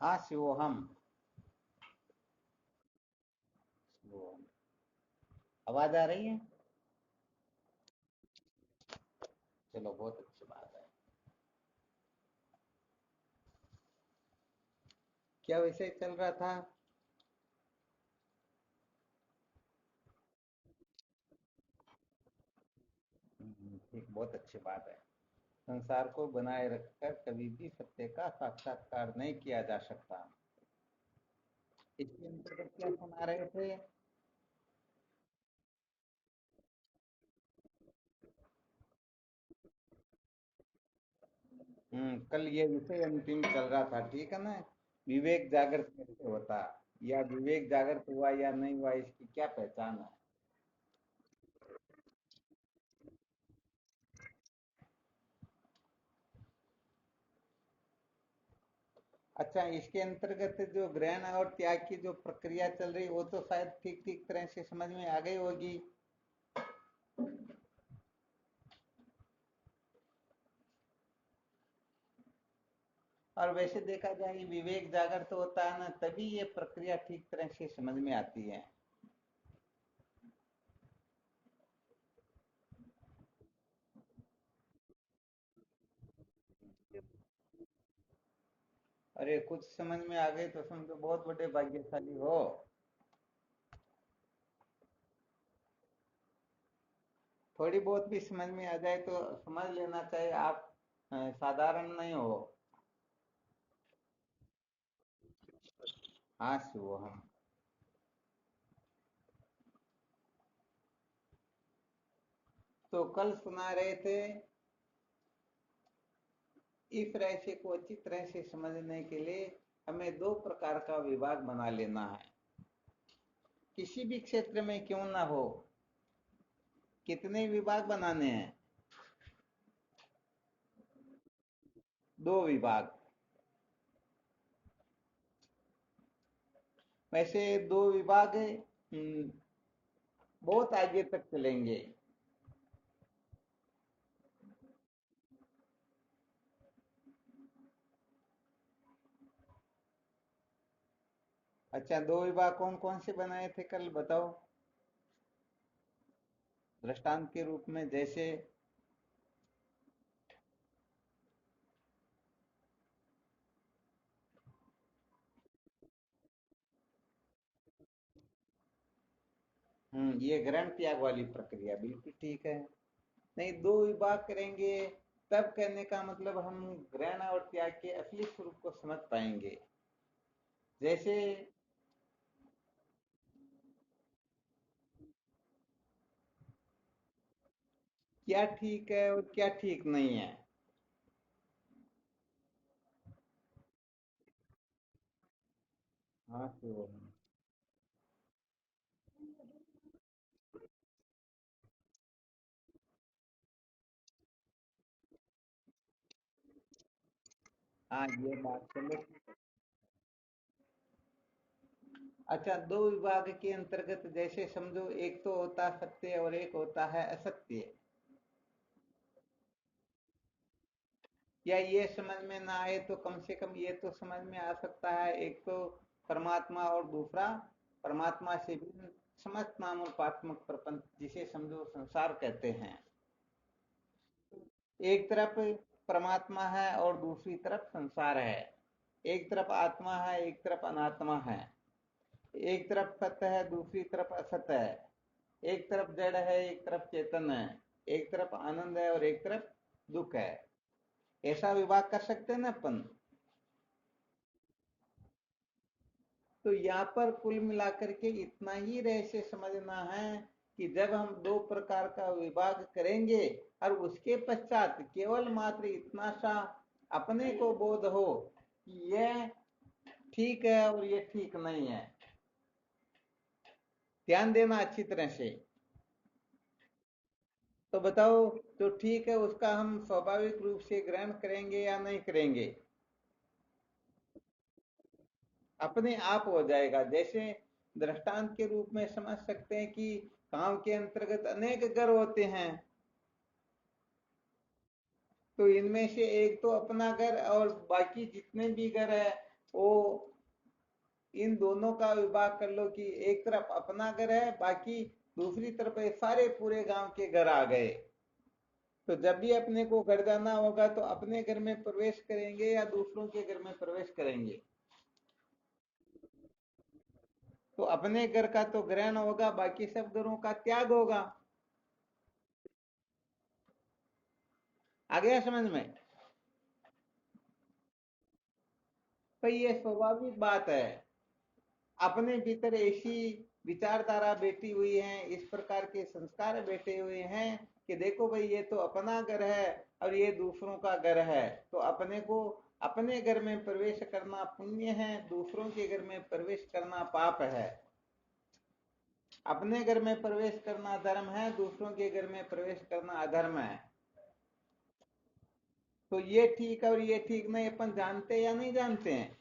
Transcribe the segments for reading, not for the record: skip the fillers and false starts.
हाँ शिवोहम। शिवोहम। आवाज आ रही है? चलो बहुत अच्छी बात है। क्या विषय चल रहा था? ठीक, बहुत अच्छी बात है। संसार को बनाए रखकर कभी भी सत्य का साक्षात्कार नहीं किया जा सकता। इसके अंतर्गत क्या सुना रहे थे? कल ये विषय अंतिम चल रहा था, ठीक है ना? विवेक जागृत कैसे होता, या विवेक जागृत हुआ या नहीं हुआ, इसकी क्या पहचान है? अच्छा, इसके अंतर्गत जो ग्रहण और त्याग की जो प्रक्रिया चल रही वो तो शायद ठीक ठीक तरह से समझ में आ गई होगी। और वैसे देखा जाए विवेक जागृत होता है ना, तभी ये प्रक्रिया ठीक तरह से समझ में आती है। अरे कुछ समझ में आ गए तो समझो बहुत बड़े भाग्यशाली हो। थोड़ी बहुत भी समझ में आ जाए तो समझ लेना चाहिए आप साधारण नहीं हो। हाँ शिव हम। तो कल सुना रहे थे, इस रहस्य को अच्छी तरह से समझने के लिए हमें दो प्रकार का विभाग बना लेना है। किसी भी क्षेत्र में क्यों ना हो, कितने विभाग बनाने हैं? दो विभाग। वैसे दो विभाग बहुत आगे तक चलेंगे। अच्छा, दो विभाग कौन कौन से बनाए थे कल बताओ, दृष्टांत के रूप में जैसे। ये ग्रहण त्याग वाली प्रक्रिया बिल्कुल ठीक है। नहीं, दो विभाग करेंगे तब कहने का मतलब हम ग्रहण और त्याग के असली स्वरूप को समझ पाएंगे। जैसे क्या ठीक है और क्या ठीक नहीं है। हाँ तो हाँ, ये बात चलो। अच्छा, दो विभाग के अंतर्गत जैसे समझो, एक तो होता सत्य और एक होता है असत्य। या ये समझ में ना आए तो कम से कम ये तो समझ में आ सकता है, एक तो परमात्मा और दूसरा परमात्मा से भी समस्त नामोपात्मक प्रपंच, जिसे समझो संसार कहते हैं। एक तरफ परमात्मा है और दूसरी तरफ संसार है। एक तरफ आत्मा है, एक तरफ अनात्मा है। एक तरफ सत्य है, दूसरी तरफ असत्य है। एक तरफ जड़ है, एक तरफ चेतन है। एक तरफ आनंद है और एक तरफ दुख है। ऐसा विभाग कर सकते हैं ना अपन। तो यहाँ पर कुल मिलाकर के इतना ही रहस्य समझना है कि जब हम दो प्रकार का विभाग करेंगे और उसके पश्चात केवल मात्र इतना सा अपने को बोध हो कि यह ठीक है और ये ठीक नहीं है। ध्यान देना अच्छी तरह से। तो बताओ, जो ठीक है उसका हम स्वाभाविक रूप से ग्रहण करेंगे या नहीं करेंगे? अपने आप हो जाएगा। जैसे दृष्टांत के रूप में समझ सकते हैं कि गांव के अंतर्गत अनेक घर होते हैं, तो इनमें से एक तो अपना घर और बाकी जितने भी घर है वो इन दोनों का विभाग कर लो कि एक तरफ अपना घर है, बाकी दूसरी तरफ ये सारे पूरे गांव के घर आ गए। तो जब भी अपने को घर जाना होगा तो अपने घर में प्रवेश करेंगे या दूसरों के घर में प्रवेश करेंगे? तो अपने घर का तो ग्रहण होगा, बाकी सब घरों का त्याग होगा। आ गया समझ में? तो ये स्वाभाविक बात है। अपने भीतर ऐसी विचारधारा बैठी हुई है, इस प्रकार के संस्कार बैठे हुए हैं कि देखो भाई, ये तो अपना घर है और ये दूसरों का घर है। तो अपने को अपने घर में प्रवेश करना पुण्य है, दूसरों के घर में प्रवेश करना पाप है। अपने घर में प्रवेश करना धर्म है, दूसरों के घर में प्रवेश करना अधर्म है। तो ये ठीक है और ये ठीक नहीं, अपन जानते हैं या नहीं जानते हैं?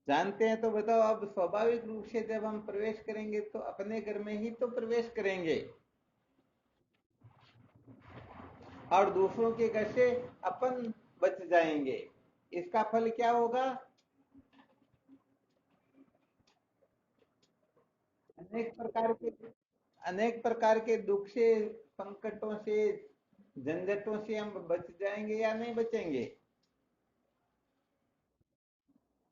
जानते हैं। तो बताओ, अब स्वाभाविक रूप से जब हम प्रवेश करेंगे तो अपने घर में ही तो प्रवेश करेंगे, और दूसरों के घर से अपन बच जाएंगे। इसका फल क्या होगा? अनेक प्रकार के अनेक प्रकार के दुख से, संकटों से, झंझटों से हम बच जाएंगे या नहीं बचेंगे?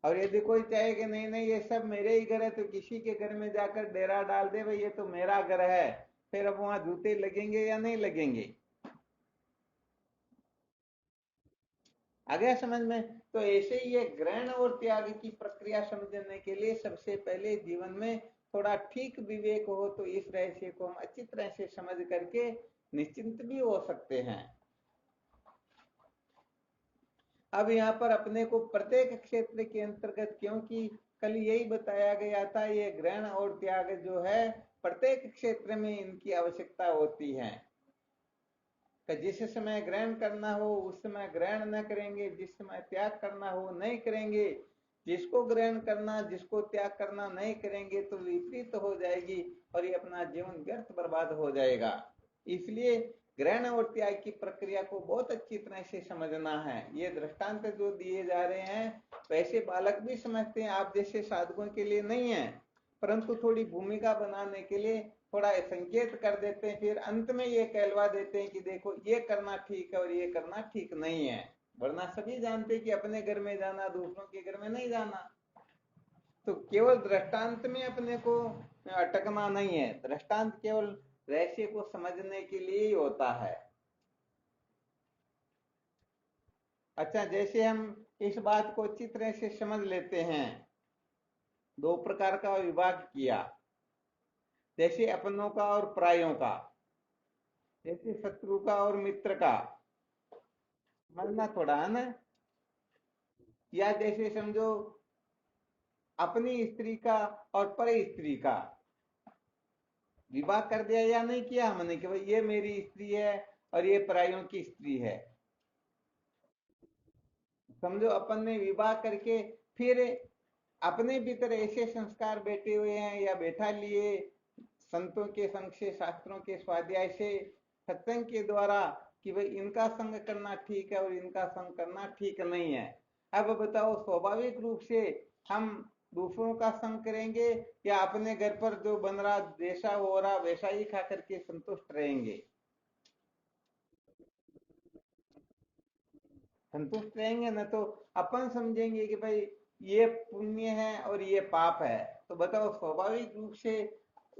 और यदि कोई चाहे कि नहीं नहीं, ये सब मेरे ही घर है, तो किसी के घर में जाकर डेरा डाल दे, भाई ये तो मेरा घर है, फिर अब वहां जूते लगेंगे या नहीं लगेंगे? आ गया समझ में? तो ऐसे ही ये ग्रहण और त्याग की प्रक्रिया समझने के लिए सबसे पहले जीवन में थोड़ा ठीक विवेक हो, तो इस रहस्य को हम अच्छी तरह से समझ करके निश्चिंत भी हो सकते हैं। अब यहाँ पर अपने को प्रत्येक क्षेत्र के अंतर्गत, क्योंकि कल यही बताया गया था, ये ग्रहण और त्याग जो है प्रत्येक क्षेत्र में इनकी आवश्यकता होती है। कि जिस समय ग्रहण करना हो उस समय ग्रहण न करेंगे, जिस समय त्याग करना हो नहीं करेंगे। जिसको ग्रहण करना, जिसको त्याग करना नहीं करेंगे तो विपरीत हो जाएगी और ये अपना जीवन व्यर्थ बर्बाद हो जाएगा। इसलिए ग्रहण और त्याग की प्रक्रिया को बहुत अच्छी तरह से समझना है। ये दृष्टांत जो दिए जा रहे हैं, वैसे बालक भी समझते हैं, आप जैसे साधकों के लिए नहीं है, परंतु थोड़ी भूमिका बनाने के लिए थोड़ा संकेत कर देते हैं, फिर अंत में ये कहलवा देते हैं कि देखो ये करना ठीक है और ये करना ठीक नहीं है। वरना सभी जानते हैं कि अपने घर में जाना, दूसरों के घर में नहीं जाना। तो केवल दृष्टांत में अपने को अटकना नहीं है, दृष्टांत केवल रहस्य को समझने के लिए ही होता है। अच्छा, जैसे हम इस बात को अच्छी तरह से समझ लेते हैं, दो प्रकार का विभाग किया, जैसे अपनों का और परायों का, जैसे शत्रु का और मित्र का, समझना थोड़ा है ना। या जैसे समझो अपनी स्त्री का और पर स्त्री का विवाह कर दिया या नहीं किया हमने, कि भाई ये मेरी स्त्री है और ये पराइयों की स्त्री है। समझो अपन ने विवाह करके फिर अपने भीतर ऐसे संस्कार बैठे हुए हैं या बैठा लिए, संतों के संग से, शास्त्रों के स्वाध्याय से, सत्संग के द्वारा, कि भाई इनका संग करना ठीक है और इनका संग करना ठीक नहीं है। अब बताओ, स्वाभाविक रूप से हम दूसरों का संग करेंगे या अपने घर पर जो बन रहा, जैसा हो रहा वैसा ही खा करके संतुष्ट रहेंगे? संतुष्ट रहेंगे ना। तो अपन समझेंगे कि भाई ये पुण्य है और ये पाप है। तो बताओ, स्वाभाविक रूप से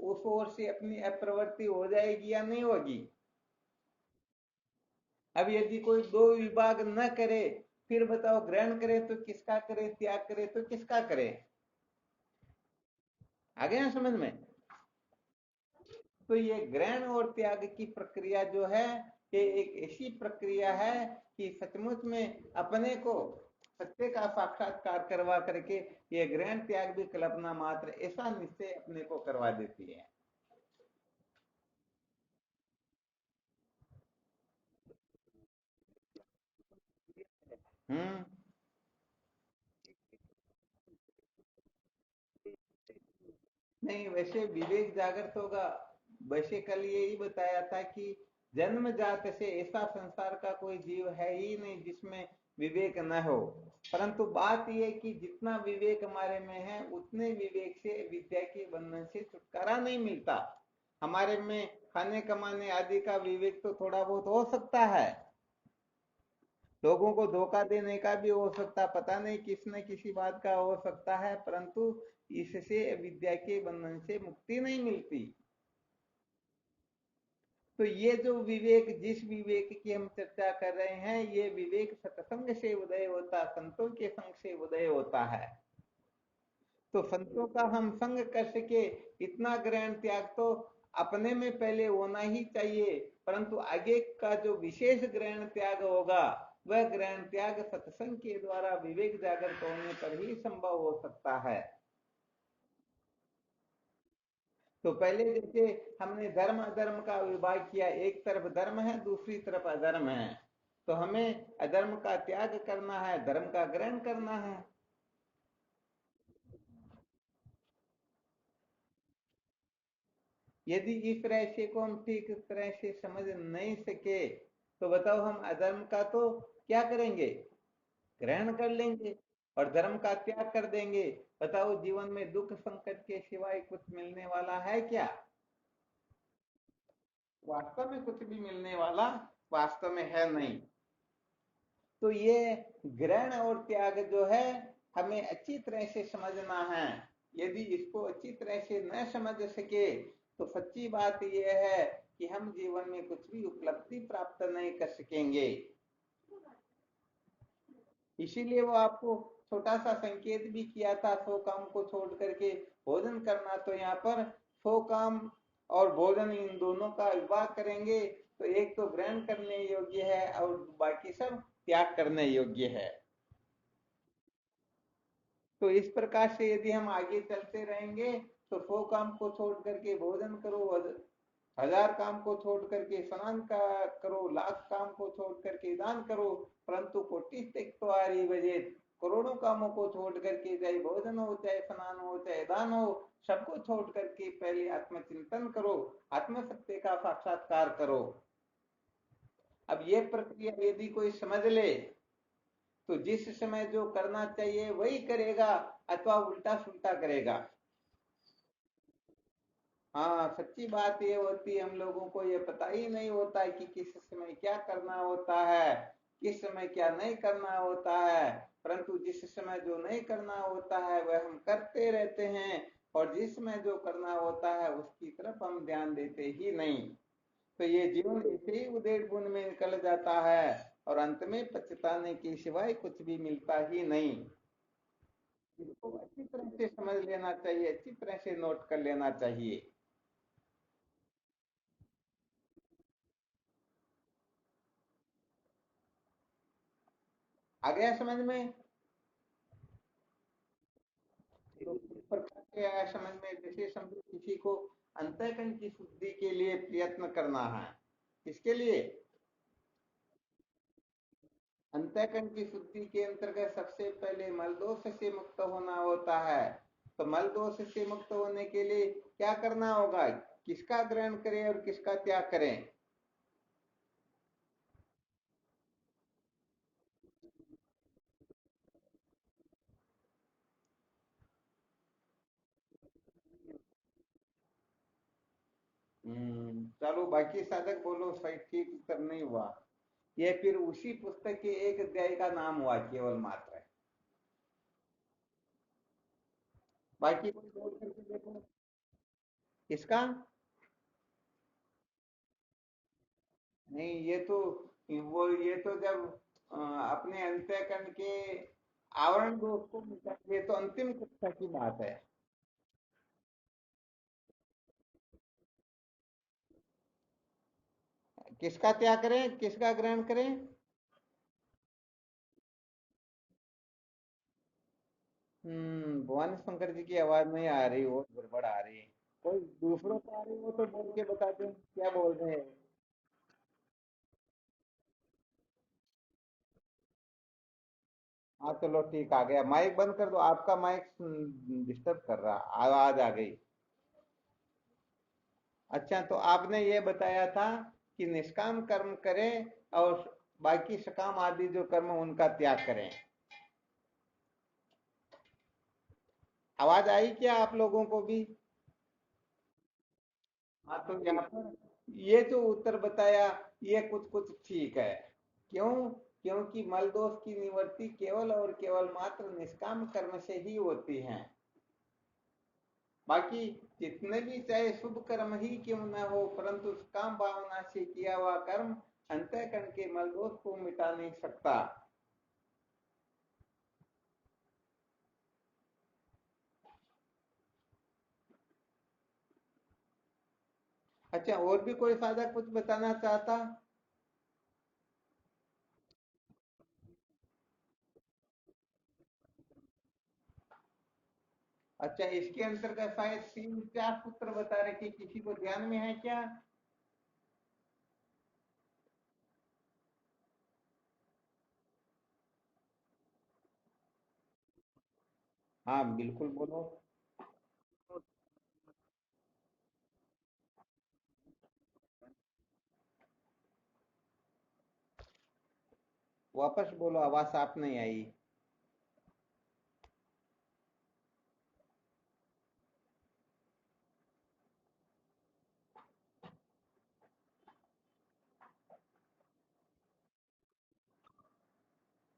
उस ओर से अपनी अप्रवृत्ति हो जाएगी या नहीं होगी? अब यदि कोई दो विभाग न करे, फिर बताओ ग्रहण करे तो किसका करे, त्याग करे तो किसका करे? आ गया समझ में? तो ये ग्रहण और त्याग की प्रक्रिया जो है, ये एक ऐसी प्रक्रिया है कि सचमुच में अपने को सत्य का साक्षात्कार करवा करके ये ग्रहण त्याग भी कल्पना मात्र, ऐसा निश्चय अपने को करवा देती है। हम्म। नहीं, वैसे विवेक जागृत होगा। वैसे कल यही बताया था कि जन्म जात से ऐसा संसार का कोई जीव है ही नहीं जिसमें विवेक न हो। परंतु बात यह कि जितना विवेक हमारे में है उतने विवेक से विद्या के बंधन से छुटकारा नहीं मिलता। हमारे में खाने कमाने आदि का विवेक तो थोड़ा बहुत हो सकता है, लोगों को धोखा देने का भी हो सकता, पता नहीं किस न किसी बात का हो सकता है, परंतु इससे विद्या के बंधन से मुक्ति नहीं मिलती। तो ये जो विवेक, जिस विवेक की हम चर्चा कर रहे हैं, ये विवेक सत्संग से उदय होता, संतों के संग से उदय होता है। तो संतों का हम संग कर सके, इतना ग्रहण त्याग तो अपने में पहले होना ही चाहिए, परंतु आगे का जो विशेष ग्रहण त्याग होगा वह ग्रहण त्याग सत्संग के द्वारा विवेक जागृत होने पर ही संभव हो सकता है। तो पहले जैसे हमने धर्म अधर्म का विभाग किया, एक तरफ धर्म है दूसरी तरफ अधर्म है, तो हमें अधर्म का त्याग करना है, धर्म का ग्रहण करना है। यदि इस रहस्य को हम ठीक तरह से समझ नहीं सके तो बताओ हम अधर्म का तो क्या करेंगे, ग्रहण कर लेंगे और धर्म का त्याग कर देंगे। बताओ जीवन में दुख संकट के सिवाय कुछ मिलने वाला है क्या? वास्तव में कुछ भी मिलने वाला वास्तव में है नहीं। तो ये ग्रहण और त्याग जो है हमें अच्छी तरह से समझना है। यदि इसको अच्छी तरह से न समझ सके तो सच्ची बात यह है कि हम जीवन में कुछ भी उपलब्धि प्राप्त नहीं कर सकेंगे। इसीलिए वो आपको छोटा सा संकेत भी किया था, 100 काम को छोड़ करके भोजन करना। तो यहाँ पर 100 काम और भोजन इन दोनों का विभाग करेंगे तो एक तो ग्रहण करने योग्य है और बाकी सब त्याग करने योग्य है। तो इस प्रकार से यदि हम आगे चलते रहेंगे तो 100 काम को छोड़ करके भोजन करो, 1000 काम को छोड़ करके स्नान का करो, लाख काम को छोड़ करके दान करो, परंतु कोटि त्यक्त्वा भजे, करोड़ों कामों को छोड़ करके, चाहे भोजन हो चाहे स्नान हो चाहे दान हो, सबको छोड़ करके पहले आत्मचिंतन करो, आत्म सत्य का साक्षात्कार करो। अब ये प्रक्रिया यदि कोई समझ ले तो जिस समय जो करना चाहिए वही करेगा अथवा उल्टा सुल्टा करेगा। हाँ, सच्ची बात ये होती है हम लोगों को ये पता ही नहीं होता है कि किस समय क्या करना होता है, किस समय क्या नहीं करना होता है, परंतु जिस समय जो नहीं करना होता है वह हम करते रहते हैं और जिस समय जो करना होता है उसकी तरफ हम ध्यान देते ही नहीं। तो ये जीवन इसे ही उधेड़ बुन में निकल जाता है और अंत में पछताने के सिवाय कुछ भी मिलता ही नहीं। इसको अच्छी तरह से समझ लेना चाहिए, अच्छी तरह से नोट कर लेना चाहिए। आ गया समझ में? तो इस प्रकार से आया समझ में, जैसे समझो किसी को अंतःकरण की शुद्धि के लिए प्रयत्न करना है। किसके लिए? अंतःकरण की शुद्धि के अंतर्गत सबसे पहले मल दोष से मुक्त होना होता है। तो मल दोष से मुक्त होने के लिए क्या करना होगा, किसका ग्रहण करें और किसका त्याग करें? चलो बाकी साधक बोलो, सही ठीक उत्तर नहीं हुआ। ये फिर उसी पुस्तक के एक अध्याय का नाम हुआ केवल मात्र। बाकी कोई बोल करके देखो। किसका? नहीं, ये तो वो ये तो जब अपने अंतःकरण के आवरण दोष को मिटाएंगे, ये तो अंतिम कक्षा की बात है। किसका त्याग करें किसका ग्रहण करें? भुवन शंकर जी की आवाज नहीं आ रही, वो गड़बड़ आ रही है। कोई दूसरों को आ रही हो तो बोल के बता दो क्या बोल रहे हैं। हाँ चलो ठीक, आ गया। माइक बंद कर दो, आपका माइक डिस्टर्ब कर रहा, आवाज आ गई। अच्छा, तो आपने ये बताया था कि निष्काम कर्म करें और बाकी सकाम आदि जो कर्म उनका त्याग करें। आवाज आई क्या आप लोगों को भी? हाँ, तो यहाँ पर ये जो उत्तर बताया, ये कुछ कुछ ठीक है। क्यों? क्योंकि मल दोष की निवृत्ति केवल और केवल मात्र निष्काम कर्म से ही होती है। बाकी जितने भी चाहे शुभ कर्म ही क्यों न हो, परंतु काम भावना से किया हुआ कर्म अंतःकरण के मल दोष को मिटा नहीं सकता। अच्छा, और भी कोई साझा कुछ बताना चाहता? अच्छा, इसके अंतर्गत शायद 3 4 सूत्र बता रखे, किसी को ध्यान में है क्या? हाँ, बिल्कुल बोलो। वापस बोलो, आवाज साफ नहीं आई।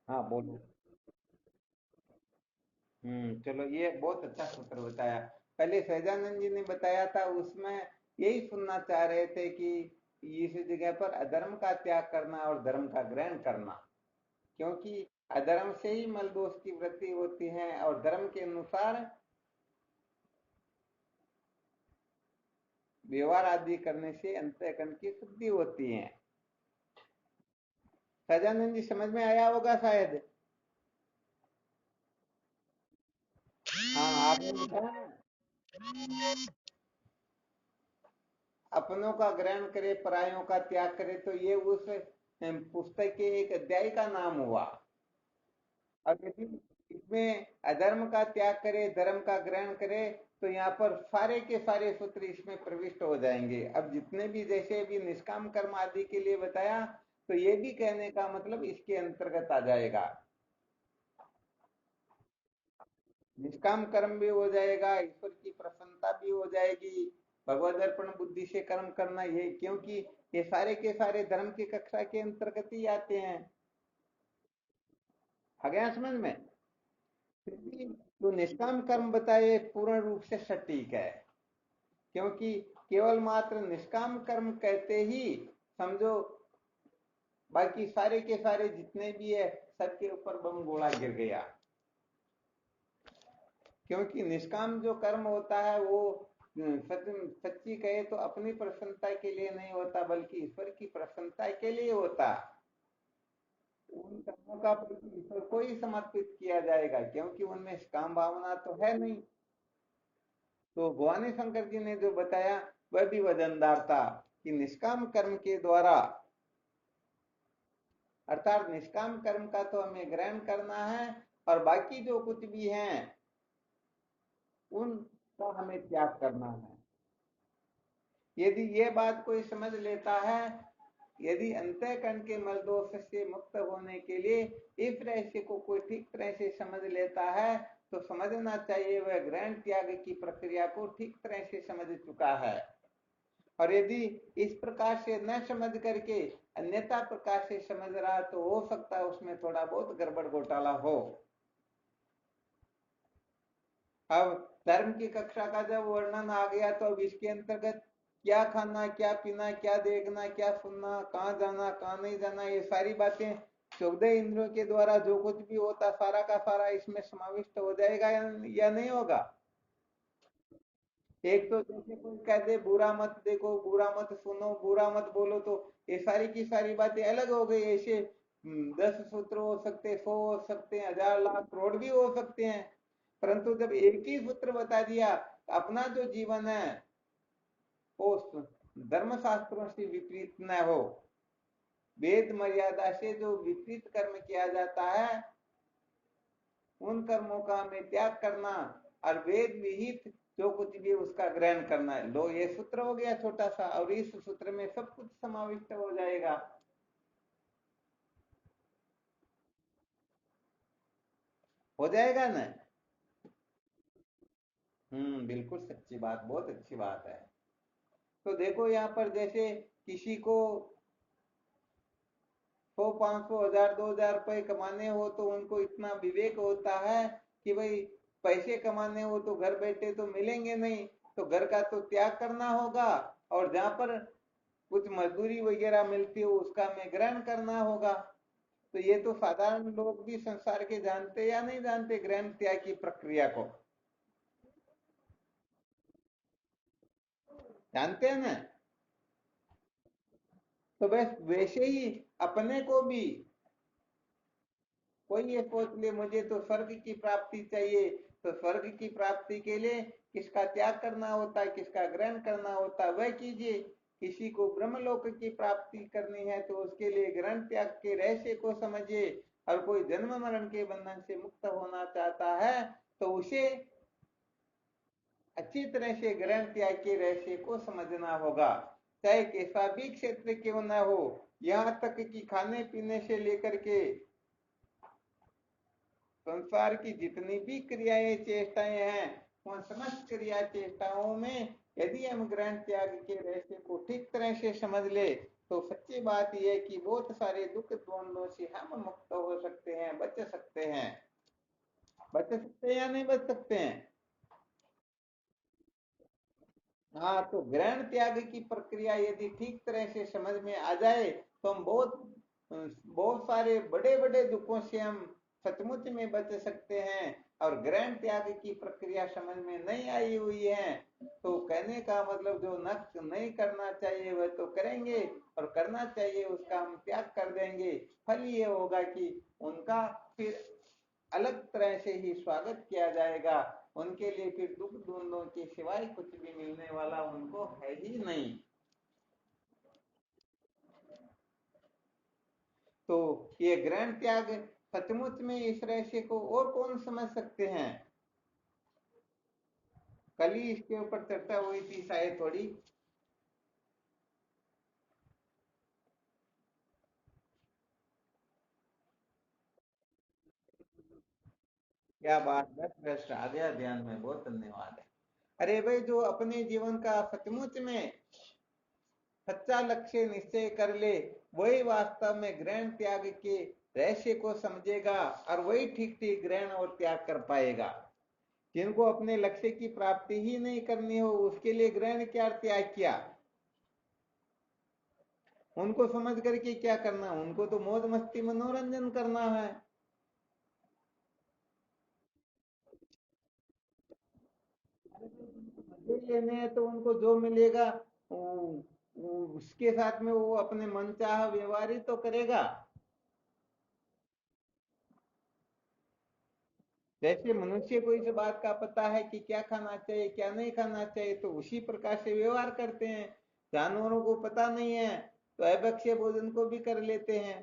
हाँ, बोलो। चलो, ये बहुत अच्छा सूत्र बताया। पहले सहजानंद जी ने बताया था, उसमें यही सुनना चाह रहे थे कि इस जगह पर अधर्म का त्याग करना और धर्म का ग्रहण करना। क्योंकि अधर्म से ही मल दोष की वृद्धि होती है और धर्म के अनुसार व्यवहार आदि करने से अंतःकरण की शुद्धि होती है। सहजानंद जी, समझ में आया होगा शायद। हाँ, आपने बताया ना, अपनों का ग्रहण करे, परायों का त्याग करे, तो ये उस पुस्तक के एक अध्याय का नाम हुआ। अब यदि इसमें अधर्म का त्याग करे, धर्म का ग्रहण करे, तो यहाँ पर सारे के सारे सूत्र इसमें प्रविष्ट हो जाएंगे। अब जितने भी, जैसे भी निष्काम कर्म आदि के लिए बताया, तो ये भी कहने का मतलब इसके अंतर्गत आ जाएगा। निष्काम कर्म भी हो जाएगा, ईश्वर की प्रसन्नता भी हो जाएगी, भगवद अर्पण बुद्धि से कर्म करना, ये क्योंकि ये सारे के सारे धर्म की कक्षा के अंतर्गत ही आते हैं। आ गया समझ में? फिर भी जो निष्काम कर्म बताए पूर्ण रूप से सटीक है। क्योंकि केवल मात्र निष्काम कर्म कहते ही समझो, बाकी सारे के सारे जितने भी है, सबके ऊपर बम गोला गिर गया। क्योंकि निष्काम जो कर्म होता है वो सच सच्ची कहे तो अपनी प्रसन्नता के लिए नहीं होता, बल्कि ईश्वर की प्रसन्नता के लिए होता। उन कर्मों का प्रति ईश्वर को ही समर्पित किया जाएगा, क्योंकि उनमें काम भावना तो है नहीं। तो भवानी शंकर जी ने जो बताया, वह भी वजनदार था कि निष्काम कर्म के द्वारा, अर्थात निष्काम कर्म का तो हमें ग्रहण करना है, और बाकी जो कुछ भी है उनका हमें त्याग करना है। यदि ये बात कोई समझ लेता है, यदि अंतःकरण के मल दोष से मुक्त होने के लिए इस रहस्य को कोई ठीक तरह से समझ लेता है, तो समझना चाहिए वह ग्रहण त्याग की प्रक्रिया को ठीक तरह से समझ चुका है। और यदि इस प्रकार से न समझ करके अन्यथा प्रकार से समझ रहा, तो हो सकता है उसमें थोड़ा बहुत गड़बड़ घोटाला हो। अब धर्म की कक्षा का जब वर्णन आ गया, तो अब इसके अंतर्गत क्या खाना, क्या पीना, क्या देखना, क्या सुनना, कहाँ जाना, कहाँ नहीं जाना, ये सारी बातें 14 इंद्रियों के द्वारा जो कुछ भी होता, सारा का सारा इसमें समाविष्ट हो जाएगा या नहीं होगा? एक तो जैसे कोई कह दे बुरा मत देखो, बुरा मत सुनो, बुरा मत बोलो, तो ये सारी की सारी बातें अलग हो गई। ऐसे 10 सूत्र हो सकते, 100 हो सकते हैं, 1000 लाख करोड़ भी हो सकते हैं। परंतु जब एक ही सूत्र बता दिया, अपना जो जीवन है वो धर्म शास्त्रों से विपरीत न हो, वेद मर्यादा से जो विपरीत कर्म किया जाता है, उन कर्मों का हमें त्याग करना, और वेद विहित जो कुछ भी उसका ग्रहण करना है। लो, ये सूत्र हो गया छोटा सा, और इस सूत्र में सब कुछ समाविष्ट हो जाएगा। हो जाएगा ना? बिल्कुल सच्ची बात, बहुत अच्छी बात है। तो देखो यहाँ पर जैसे किसी को 100, 500, 1000, 2000 रुपए कमाने हो तो उनको इतना विवेक होता है कि भाई पैसे कमाने हो तो घर बैठे तो मिलेंगे नहीं, तो घर का तो त्याग करना होगा, और जहां पर कुछ मजदूरी वगैरह मिलती हो उसका में ग्रहण करना होगा। तो ये तो साधारण लोग भी संसार के जानते या नहीं जानते ग्रहण त्याग की प्रक्रिया को? जानते हैं ना? तो बस वैसे ही अपने को भी कोई ये सोच ले मुझे तो स्वर्ग की प्राप्ति चाहिए, तो स्वर्ग की प्राप्ति के लिए किसका त्याग करना होता है, किसका ग्रहण करना होता है, वह कीजिए। किसी को ब्रह्मलोक की प्राप्ति करनी है तो उसके लिए ग्रहण त्याग के रहस्य को समझिए। और कोई जन्म मरण के बंधन से मुक्त होना चाहता है तो उसे अच्छी तरह से ग्रहण त्याग के रहस्य को समझना होगा, चाहे कैसा भी क्षेत्र क्यों न हो। यहाँ तक कि खाने पीने से लेकर के संसार की जितनी भी क्रियाएं चेष्टाएं हैं, उन समस्त क्रिया चेष्टाओं में यदि हम ग्रहण त्याग के रहस्य को ठीक तरह से समझ ले तो सच्ची बात यह है कि बहुत सारे दुख द्वंद्वों से हम मुक्त हो सकते हैं, बच सकते हैं। बच सकते हैं या नहीं बच सकते हैं? हाँ, तो ग्रहण त्याग की प्रक्रिया यदि ठीक तरह से समझ में आ जाए तो हम बहुत सारे बड़े बड़े दुखों से हम सचमुच में बच सकते हैं। और ग्रहण त्याग की प्रक्रिया समझ में नहीं आई हुई है तो कहने का मतलब जो न नहीं करना चाहिए वह तो करेंगे, और करना चाहिए उसका हम त्याग कर देंगे। फल ये होगा कि उनका फिर अलग तरह से ही स्वागत किया जाएगा। उनके लिए फिर दुख द्वंद्वों के सिवाय कुछ भी मिलने वाला उनको है ही नहीं। तो ये ग्रहण त्याग सचमुच में इस रहस्य को और कौन समझ सकते हैं? कल ही इसके ऊपर चर्चा हुई थी शायद थोड़ी। क्या बात, बस बस आ गया ध्यान में, बहुत धन्यवाद है। अरे भाई, जो अपने जीवन का सचमुच में सच्चा लक्ष्य निश्चय कर ले वही वास्तव में ग्रहण त्याग के रहस्य को समझेगा, और वही ठीक ठीक ग्रहण और त्याग कर पाएगा। जिनको अपने लक्ष्य की प्राप्ति ही नहीं करनी हो उसके लिए ग्रहण क्या त्याग किया? उनको समझ करके क्या करना, उनको तो मौज मस्ती मनोरंजन करना है। मजे लेने हैं तो उनको जो मिलेगा उसके साथ में वो अपने मनचाहा व्यवहार ही तो करेगा। जैसे मनुष्य को इस बात का पता है कि क्या खाना चाहिए क्या नहीं खाना चाहिए तो उसी प्रकार से व्यवहार करते हैं। जानवरों को पता नहीं है तो अभक्ष्य भोजन को भी कर लेते हैं।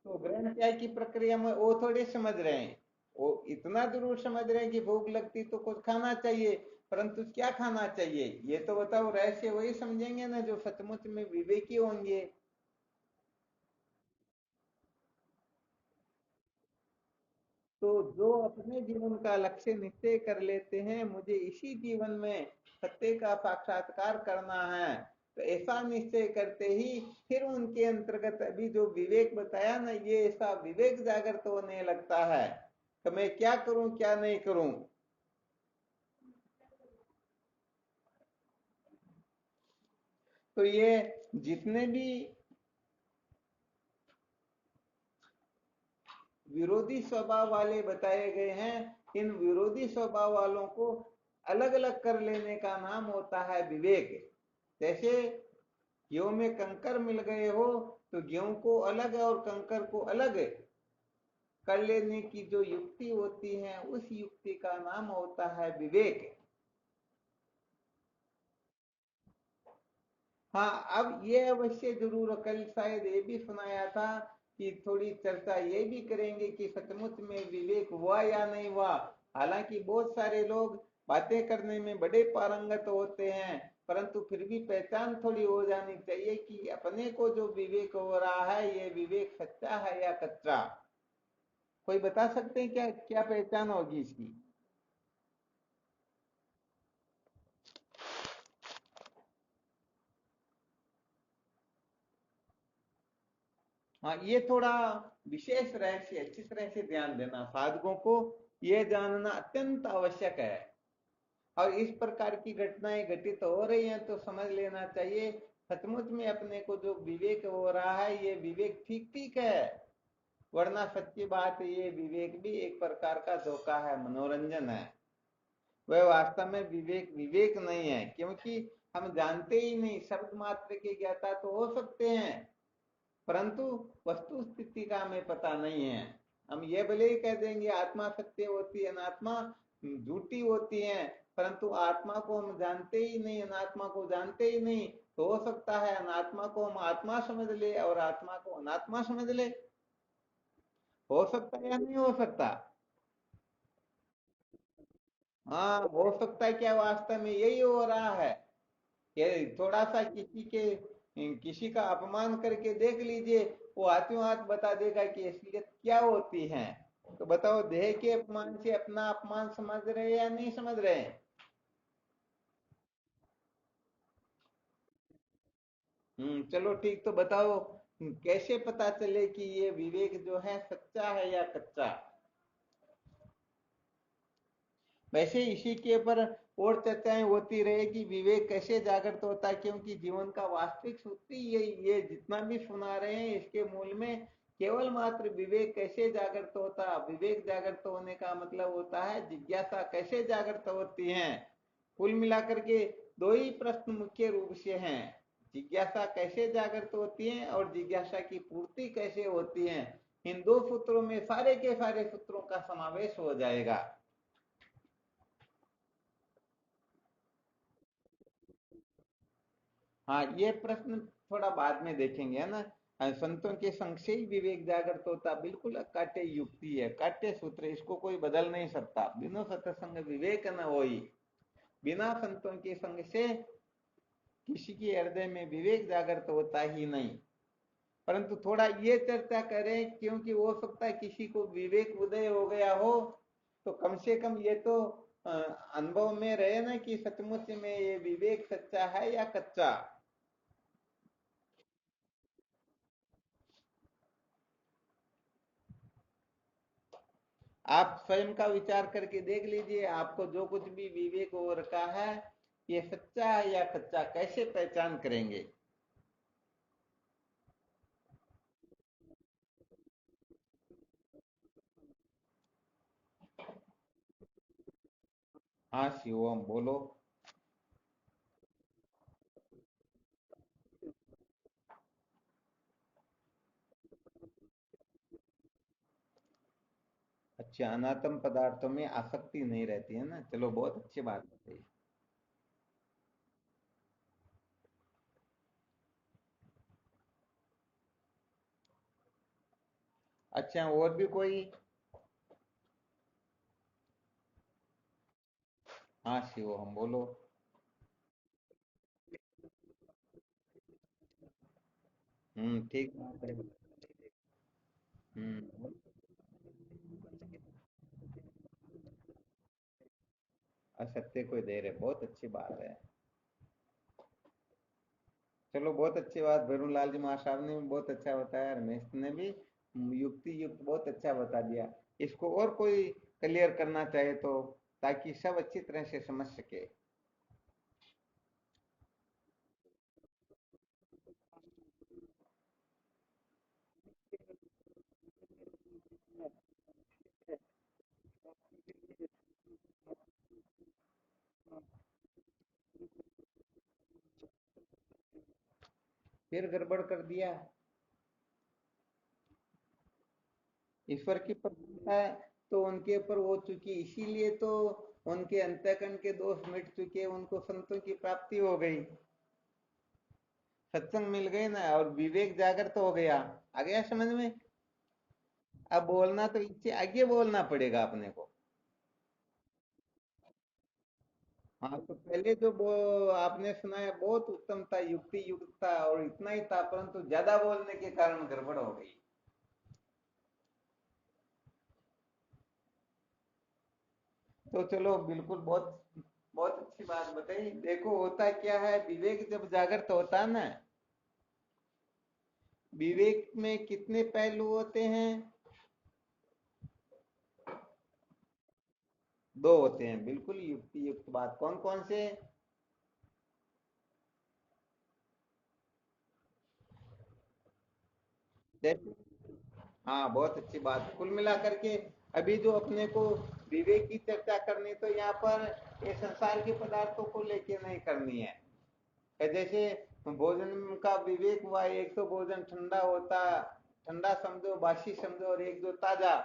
तो ग्रहण त्याग की प्रक्रिया में वो थोड़ी समझ रहे हैं, वो इतना जरूर समझ रहे हैं कि भूख लगती तो कुछ खाना चाहिए, परंतु क्या खाना चाहिए ये तो बताओ। रहस्य वही समझेंगे ना जो सचमुच में विवेकी होंगे। तो जो अपने जीवन का लक्ष्य निश्चय कर लेते हैं मुझे इसी जीवन में सत्य का साक्षात्कार करना है, तो ऐसा निश्चय करते ही फिर उनके अंतर्गत अभी जो विवेक बताया ना ये ऐसा विवेक जागृत होने लगता है कि मैं क्या करूं क्या नहीं करूं। तो ये जितने भी विरोधी स्वभाव वाले बताए गए हैं इन विरोधी स्वभाव वालों को अलग अलग कर लेने का नाम होता है विवेक। जैसे गेहूं में कंकर मिल गए हो तो गेहूं को अलग और कंकर को अलग कर लेने की जो युक्ति होती है उस युक्ति का नाम होता है विवेक। हाँ, अब ये अवश्य जरूर कल शायद ये भी सुनाया था कि थोड़ी चर्चा ये भी करेंगे कि सचमुच में विवेक हुआ या नहीं हुआ। हालांकि बहुत सारे लोग बातें करने में बड़े पारंगत होते हैं, परंतु फिर भी पहचान थोड़ी हो जानी चाहिए कि अपने को जो विवेक हो रहा है ये विवेक सच्चा है या कच्चा। कोई बता सकते हैं क्या क्या पहचान होगी इसकी? हाँ, ये थोड़ा विशेष रहस्य अच्छी तरह से ध्यान देना, साधकों को ये जानना अत्यंत आवश्यक है। और इस प्रकार की घटनाएं घटित हो रही हैं तो समझ लेना चाहिए सचमुच में अपने को जो विवेक हो रहा है ये विवेक ठीक ठीक है। वरना सच्ची बात है, ये विवेक भी एक प्रकार का धोखा है, मनोरंजन है। वह वास्तव में विवेक विवेक नहीं है, क्योंकि हम जानते ही नहीं, शब्द मात्र के ज्ञाता तो हो सकते हैं, परंतु वस्तु स्थिति का हमें पता नहीं है। हम ये भले ही कह देंगे आत्मा सत्य होती है, अनात्मा झूठी होती है, परंतु आत्मा को हम जानते ही नहीं, अनात्मा को जानते ही नहीं। तो हो सकता है अनात्मा को हम आत्मा समझ ले और आत्मा को अनात्मा समझ ले। हो सकता है या नहीं हो सकता? हाँ, हो सकता है, क्या वास्तव में यही हो रहा है कि थोड़ा सा किसी का अपमान करके देख लीजिए, वो हाथों हाथ बता देगा कि असलियत क्या होती है। तो बताओ, देह के अपमान से अपना अपमान समझ रहे हैं या नहीं समझ रहे हैं? चलो ठीक, तो बताओ कैसे पता चले कि ये विवेक जो है सच्चा है या कच्चा? वैसे इसी के ऊपर और चर्चाएं होती रहेगी, विवेक कैसे जागृत होता है, क्योंकि जीवन का वास्तविक सूत्र ही ये जितना भी सुना रहे हैं इसके मूल में केवल मात्र विवेक कैसे जागृत होता, विवेक जागृत होने का मतलब होता है जिज्ञासा कैसे जागृत होती है। कुल मिलाकर के दो ही प्रश्न मुख्य रूप से हैं, जिज्ञासा कैसे जागृत होती है और जिज्ञासा की पूर्ति कैसे होती है। इन दो सूत्रों में सारे के सारे सूत्रों का समावेश हो जाएगा। हाँ, ये प्रश्न थोड़ा बाद में देखेंगे, है ना। संतों के संग से ही विवेक जागृत होता, बिल्कुल अकाट्य युक्ति है, काट्य सूत्र, इसको कोई बदल नहीं सकता। बिना सत्संग विवेक न होई। बिना संतों के संग से किसी के हृदय में विवेक जागृत होता ही नहीं। परंतु थोड़ा ये चर्चा करें, क्योंकि हो सकता है किसी को विवेक उदय हो गया हो, तो कम से कम ये तो अनुभव में रहे ना कि सचमुच में ये विवेक सच्चा है या कच्चा। आप स्वयं का विचार करके देख लीजिए, आपको जो कुछ भी विवेक हो रखा है ये सच्चा है या कच्चा, कैसे पहचान करेंगे? हाँ शिवम, बोलो। अच्छा, अनात्म पदार्थों में आसक्ति नहीं रहती है ना, चलो बहुत अच्छी बात बताई। अच्छा, और भी कोई? हाँ शिवम, बोलो। ठीक बात है। हम्म। असत्य को दे रहे, बहुत अच्छी बात है। चलो, बहुत अच्छी बात, भैरूलाल जी महासाहब ने भी बहुत अच्छा बताया, रमेश ने भी युक्ति युक्त बहुत अच्छा बता दिया। इसको और कोई क्लियर करना चाहे तो, ताकि सब अच्छी तरह से समझ सके। फिर गड़बड़ कर दिया। ईश्वर की प्रसन्नता है तो उनके ऊपर हो चुकी, इसीलिए तो उनके अंतःकरण के दोष मिट चुके, उनको संतों की प्राप्ति हो गई, सत्संग मिल गए ना, और विवेक जागृत हो गया। आ गया समझ में? अब बोलना तो इससे आगे बोलना पड़ेगा अपने को। हाँ, तो पहले जो आपने सुना है बहुत उत्तम था, युक्ति युक्त था और इतना ही था, परंतु ज्यादा बोलने के कारण गड़बड़ हो गई। तो चलो, बिल्कुल बहुत बहुत अच्छी बात बताई। देखो होता क्या है, विवेक जब जागृत होता है ना, विवेक में कितने पहलू होते हैं? दो होते हैं, बिल्कुल युक्ति युक्त बात। कौन कौन से? जैसे, हाँ, बहुत अच्छी बात। कुल मिलाकर के अभी जो अपने को विवेक की चर्चा करनी, तो यहाँ पर ये संसार के पदार्थों को लेके नहीं करनी है। जैसे भोजन का विवेक हुआ, एक तो भोजन ठंडा होता, ठंडा समझो, बासी समझो, और एक जो ताजा।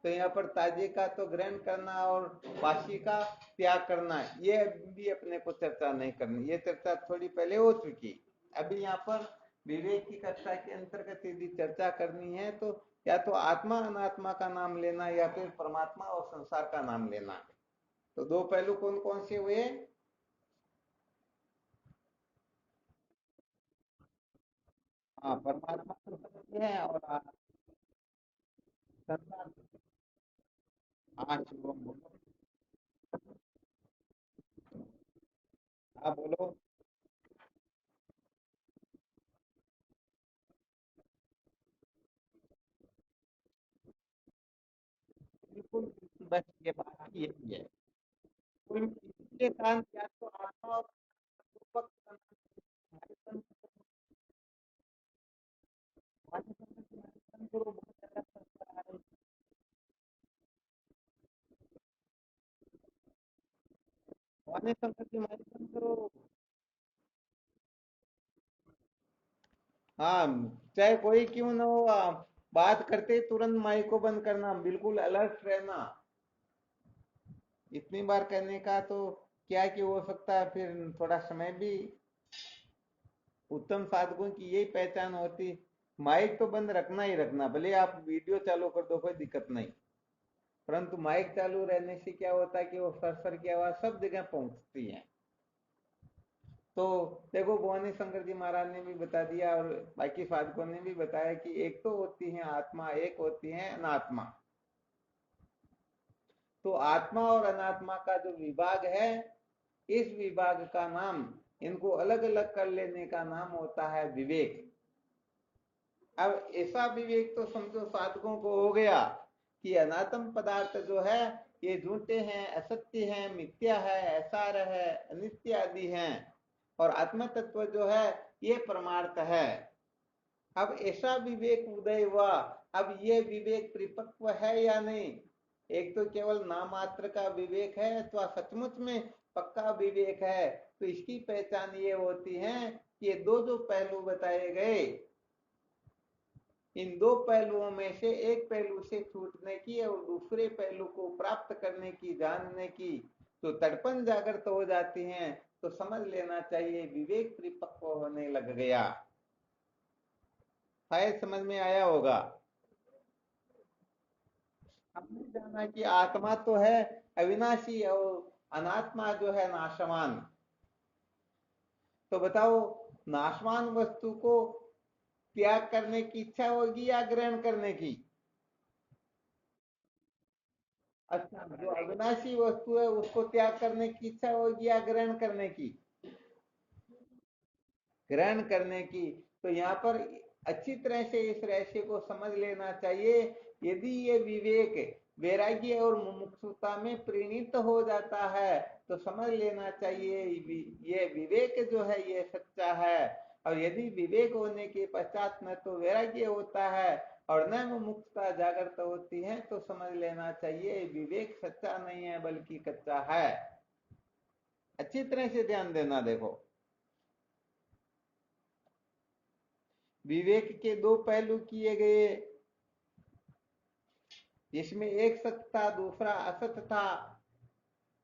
तो यहाँ पर ताजे का तो ग्रहण करना और बासी का त्याग करना, ये भी अपने को चर्चा नहीं करनी। ये चर्चा थोड़ी पहले हो चुकी। अभी यहाँ पर विवेक की कक्षा के अंतर्गत यदि चर्चा करनी है, तो या तो आत्मा अनात्मा का नाम लेना, या फिर परमात्मा और संसार का नाम लेना। तो दो पहलू कौन कौन से हुए? हाँ, परमात्मा तो सत्य है, और संसार। हाँ, शुभम बोलो। हाँ, बोलो। बिल्कुल बिल्कुल, बस ये बात ही यही है। कोई इसके कारण या तो आत्मा और रूपक हमारे हमारे को बहुत ज्यादा संस्कार है। हमारे संकट की हमारे करो। हाँ, चाहे कोई क्यों ना हो, बात करते ही तुरंत माइक को बंद करना, बिल्कुल अलर्ट रहना। इतनी बार करने का तो क्या कि हो सकता है, फिर थोड़ा समय भी। उत्तम साधकों की यही पहचान होती। माइक तो बंद रखना ही रखना, भले आप वीडियो चालू कर दो, कोई दिक्कत नहीं। परंतु माइक चालू रहने से क्या होता है कि वो सर की आवाज सब जगह पहुंचती है। तो देखो, भवानी शंकर जी महाराज ने भी बता दिया, और बाकी साधकों ने भी बताया कि एक तो होती है आत्मा, एक होती है अनात्मा। तो आत्मा और अनात्मा का जो विभाग है, इस विभाग का नाम, इनको अलग अलग कर लेने का नाम होता है विवेक। अब ऐसा विवेक तो समझो साधकों को हो गया कि अनात्म पदार्थ जो है, ये झूठे हैं, असत्य हैं, मिथ्या है, असार है, अनित्य आदि हैं। और आत्म तत्व जो है, ये परमार्थ है। अब ऐसा विवेक उदय हुआ। अब ये विवेक परिपक्व है या नहीं? एक तो केवल नाम मात्र का विवेक है, अथवा सचमुच में पक्का विवेक है। तो इसकी पहचान ये होती है कि ये दो जो पहलू बताए गए, इन दो पहलुओं में से एक पहलू से छूटने की और दूसरे पहलू को प्राप्त करने की, जानने की तो तड़पन जागृत हो जाती हैं। तो समझ लेना चाहिए विवेक परिपक्व होने लग गया। शायद समझ में आया होगा। हमने जाना कि आत्मा तो है अविनाशी, और अनात्मा जो है नाशवान। तो बताओ, नाशवान वस्तु को त्याग करने की इच्छा होगी या ग्रहण करने की? अच्छा, जो अविनाशी वस्तु है उसको त्याग करने की इच्छा होगी या ग्रहण करने की? ग्रहण करने की। तो यहाँ पर अच्छी तरह से इस रहस्य को समझ लेना चाहिए। यदि ये विवेक वैराग्य और मुमुक्षुता में परिणित हो जाता है, तो समझ लेना चाहिए ये विवेक जो है ये सच्चा है। और यदि विवेक होने के पश्चात न तो वैराग्य होता है और न मुमुक्षुता जागृत होती है, तो समझ लेना चाहिए विवेक सच्चा नहीं है बल्कि कच्चा है। अच्छी तरह से ध्यान देना। देखो, विवेक के दो पहलू किए गए, जिसमें एक सत्य था, दूसरा असत था।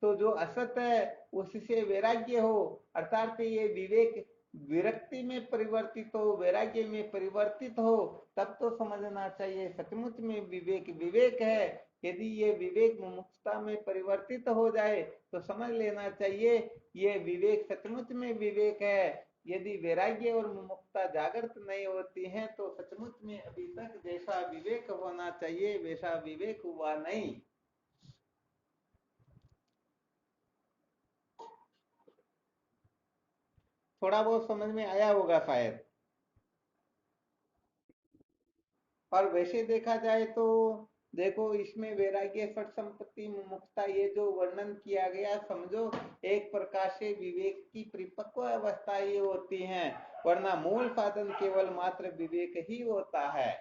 तो जो असत है उससे वैराग्य हो, अर्थात ये विवेक विरक्ति में परिवर्तित हो, वैराग्य में परिवर्तित हो, तब तो समझना चाहिए सचमुच में विवेक विवेक है। यदि ये विवेक मुमुक्षुता में परिवर्तित हो जाए, तो समझ लेना चाहिए ये विवेक सचमुच में विवेक है। यदि वैराग्य और मुमुक्षुता जागृत नहीं होती हैं, तो सचमुच में अभी तक जैसा विवेक होना चाहिए वैसा विवेक हुआ नहीं। थोड़ा बहुत समझ में आया होगा शायद। और वैसे देखा जाए तो देखो इसमें वैराग्य फट संपत्ति मुक्ता ये जो वर्णन किया गया, समझो एक प्रकार से विवेक की परिपक्व अवस्था ये होती है, वरना मूल साधन केवल मात्र विवेक ही होता है।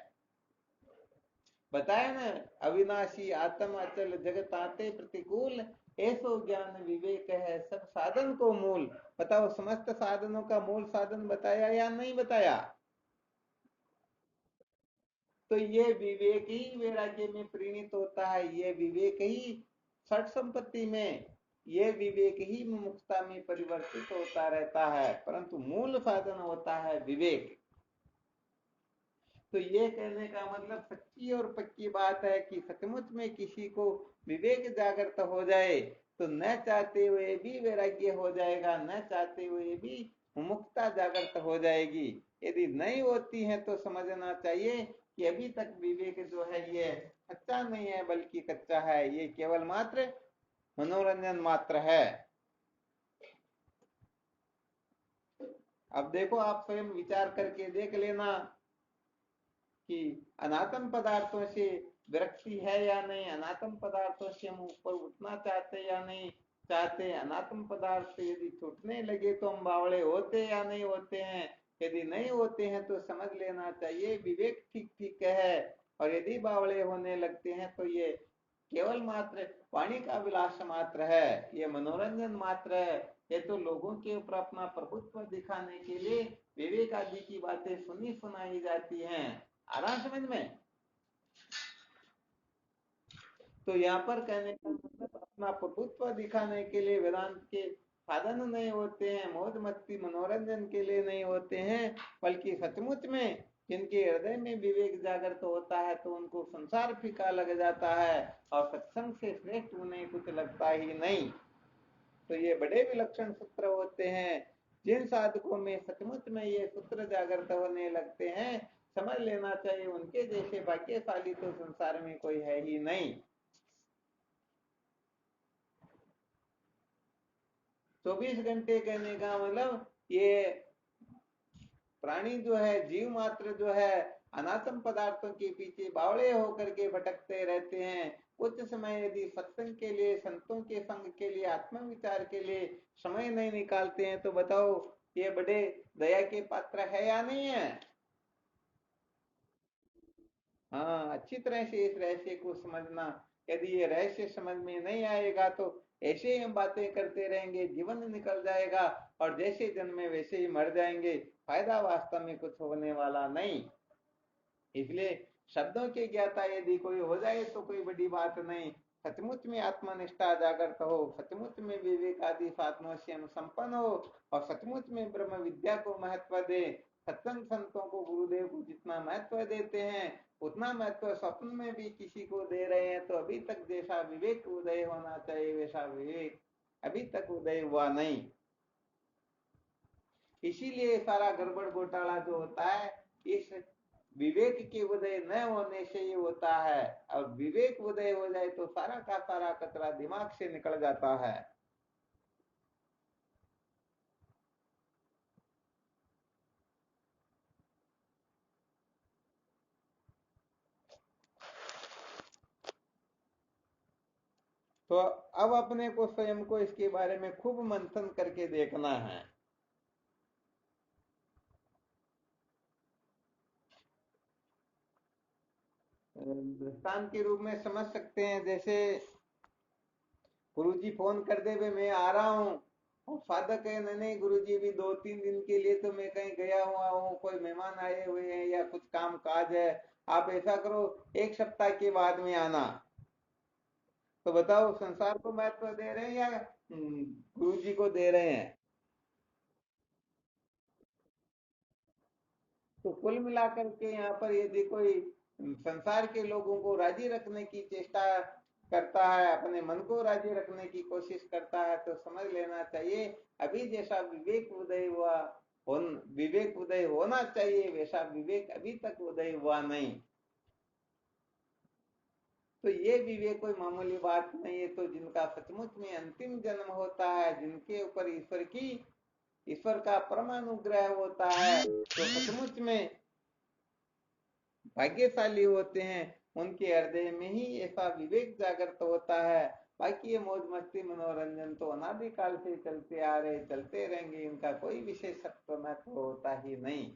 बताया ना, अविनाशी आत्म अचल जगत आते प्रतिकूल, ऐसो ज्ञान विवेक है सब साधन को मूल। बताओ समस्त साधनों का मूल साधन बताया या नहीं बताया? तो ये विवेक ही वैराग्य में परिणित होता है, ये विवेक ही सठ संपत्ति में, ये विवेक ही मुक्ता में परिवर्तित होता रहता है, परंतु मूल साधन होता है विवेक। तो ये कहने का मतलब सच्ची और पक्की बात है कि सचमुच में किसी को विवेक जागृत हो जाए तो न चाहते हुए भी वैराग्य हो जाएगा, न चाहते हुए भी मुक्ता जागृत हो जाएगी। यदि नहीं होती है तो समझना चाहिए कि अभी तक विवेक जो है ये सच्चा नहीं है बल्कि कच्चा है, ये केवल मात्र मनोरंजन मात्र है। अब देखो आप स्वयं विचार करके देख लेना कि अनात्म पदार्थों से विरक्ति है या नहीं, अनात्म पदार्थों से हम ऊपर उठना चाहते या नहीं चाहते, अनात्म पदार्थ यदि छूटने लगे तो हम बावड़े होते या नहीं होते हैं। यदि नहीं होते हैं तो समझ लेना चाहिए विवेक ठीक ठीक है, और यदि बावड़े होने लगते हैं तो ये केवल मात्र वाणी का विलास मात्र है, ये मनोरंजन मात्र है। ये तो लोगों के ऊपर अपना प्रभुत्व दिखाने के लिए विवेक आदि की बातें सुनी सुनाई जाती हैं। आ रहा समझ में? तो यहाँ पर कहने का मतलब अपना प्रभुत्व दिखाने के लिए वेदांत के साधन नहीं होते हैं, मौज मस्ती मनोरंजन के लिए नहीं होते हैं, बल्कि सचमुच में जिनके हृदय में विवेक जागृत होता है तो उनको संसार फीका लग जाता है और सत्संग से श्रेष्ठ उन्हें कुछ लगता ही नहीं। तो ये बड़े विलक्षण सूत्र होते हैं। जिन साधकों में सचमुच में ये सूत्र जागृत होने लगते हैं, समझ लेना चाहिए उनके जैसे भाग्यशाली तो संसार में कोई है ही नहीं। 24 घंटे कहने का मतलब ये प्राणी जो है, जीव मात्र जो है, अनात्म पदार्थों के पीछे बावड़े होकर के भटकते रहते हैं। कुछ समय यदि सत्संग के लिए, संतों के संग के लिए, आत्मविचार के लिए समय नहीं निकालते हैं तो बताओ ये बड़े दया के पात्र है या नहीं है? हाँ, अच्छी तरह से इस रहस्य को समझना। यदि ये रहस्य समझ में नहीं आएगा तो ऐसे ही हम बातें करते रहेंगे, जीवन निकल जाएगा और जैसे जन्मे वैसे ही मर जाएंगे, फायदा वास्तव में कुछ होने वाला नहीं। इसलिए शब्दों के ज्ञाता यदि कोई हो जाए तो कोई बड़ी बात नहीं, सचमुच में आत्मनिष्ठा जागृत हो, सचमुच में विवेक आदि साधनों से अनुसंपन्न हो और सचमुच में ब्रह्म विद्या को महत्व दे। सत्संग संतों को, गुरुदेव को जितना महत्व देते हैं उतना महत्व स्वप्न में भी किसी को दे रहे हैं, तो अभी तक जैसा विवेक उदय होना चाहिए वैसा विवेक अभी तक उदय हुआ नहीं। इसीलिए सारा गड़बड़ घोटाला जो होता है इस विवेक के उदय न होने से ये होता है, और विवेक उदय हो जाए तो सारा का सारा कचरा दिमाग से निकल जाता है। तो अब अपने को स्वयं को इसके बारे में खूब मंथन करके देखना है। दृष्टांत के रूप में समझ सकते हैं, जैसे गुरुजी फोन कर दे भाई मैं आ रहा हूँ, और साधक है नहीं गुरुजी भी 2-3 दिन के लिए तो मैं कहीं गया हुआ हूँ, कोई मेहमान आए हुए हैं या कुछ काम काज है, आप ऐसा करो 1 सप्ताह के बाद में आना। तो बताओ संसार को महत्व दे रहे हैं या गुरु जी को दे रहे हैं? तो कुल मिलाकर के यहाँ पर यदि कोई संसार के लोगों को राजी रखने की चेष्टा करता है, अपने मन को राजी रखने की कोशिश करता है, तो समझ लेना चाहिए अभी जैसा विवेक उदय हुआ, विवेक उदय होना चाहिए वैसा विवेक अभी तक उदय हुआ नहीं। तो ये विवेक कोई मामूली बात नहीं है। तो जिनका सचमुच में अंतिम जन्म होता है, जिनके ऊपर ईश्वर का परमानुग्रह होता है, तो सचमुच में भाग्यशाली होते हैं, उनके हृदय में ही ऐसा विवेक जागृत होता है। बाकी ये मौज मस्ती मनोरंजन तो अनादिकाल से चलते आ रहे, चलते रहेंगे, इनका कोई विशेषत्व महत्व होता ही नहीं।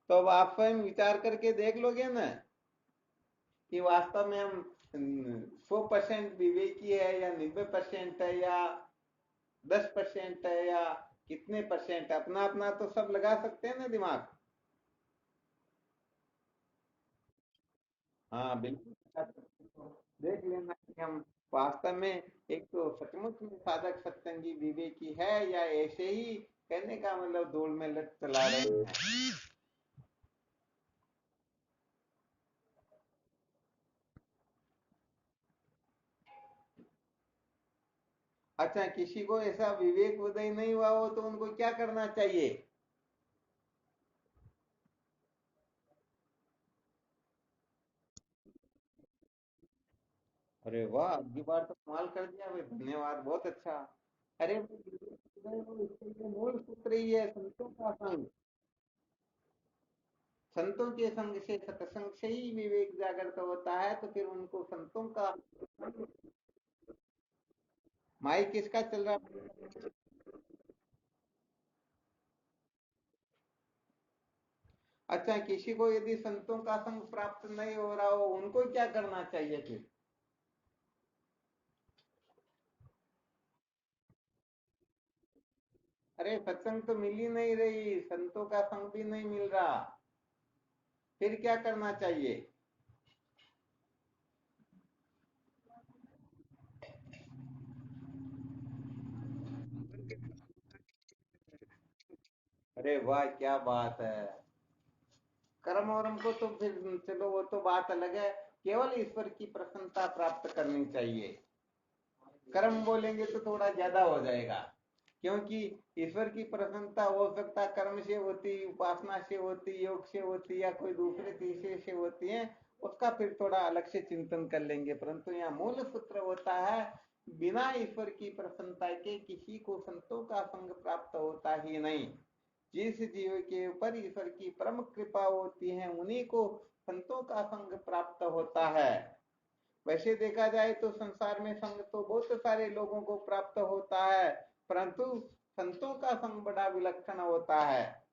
तो अब आप स्वयं विचार करके देख लोगे ना कि वास्तव में हम 100% विवेकी है या 90% है या 10% है या कितने परसेंट, अपना अपना तो सब लगा सकते हैं ना दिमाग। हाँ बिल्कुल लगा सकते हैं। तो देख लेना कि हम वास्तव में एक तो सचमुच में साधक सत्संगी विवेकी है या ऐसे ही कहने का मतलब धूल में लट चला रहे हैं। अच्छा, किसी को ऐसा विवेक उदय नहीं हुआ हो तो उनको क्या करना चाहिए? अरे वाह, अगली बार तो कमाल कर दिया भाई, धन्यवाद, बहुत अच्छा। अरे वो विवेक उदय हो, इसके लिए मूल सूत्र ही है संतों का संग। संतों के संग से, सत्संग से ही विवेक जागृत होता है, तो फिर उनको संतों का। माइक किसका चल रहा है? अच्छा, किसी को यदि संतों का संग प्राप्त नहीं हो रहा हो, उनको क्या करना चाहिए फिर? अरे सत्संग तो मिल ही नहीं रही, संतों का संग भी नहीं मिल रहा, फिर क्या करना चाहिए? अरे वाह, क्या बात है। कर्म वरम को तो फिर चलो वो तो बात अलग है, केवल ईश्वर की प्रसन्नता प्राप्त करनी चाहिए। कर्म बोलेंगे तो थोड़ा ज्यादा हो जाएगा, क्योंकि ईश्वर की प्रसन्नता हो सकता कर्म से होती, उपासना से होती, योग से होती या कोई दूसरे तीसरे से होती है, उसका फिर थोड़ा अलग से चिंतन कर लेंगे। परंतु यहाँ मूल सूत्र होता है, बिना ईश्वर की प्रसन्नता के किसी को संतों का संग प्राप्त होता ही नहीं। जिस जीव के ऊपर ईश्वर की परम कृपा होती है उन्हीं को संतों का संग प्राप्त होता है। वैसे देखा जाए तो संसार में संग तो बहुत सारे लोगों को प्राप्त होता है, परंतु संतों का संग बड़ा विलक्षण होता है।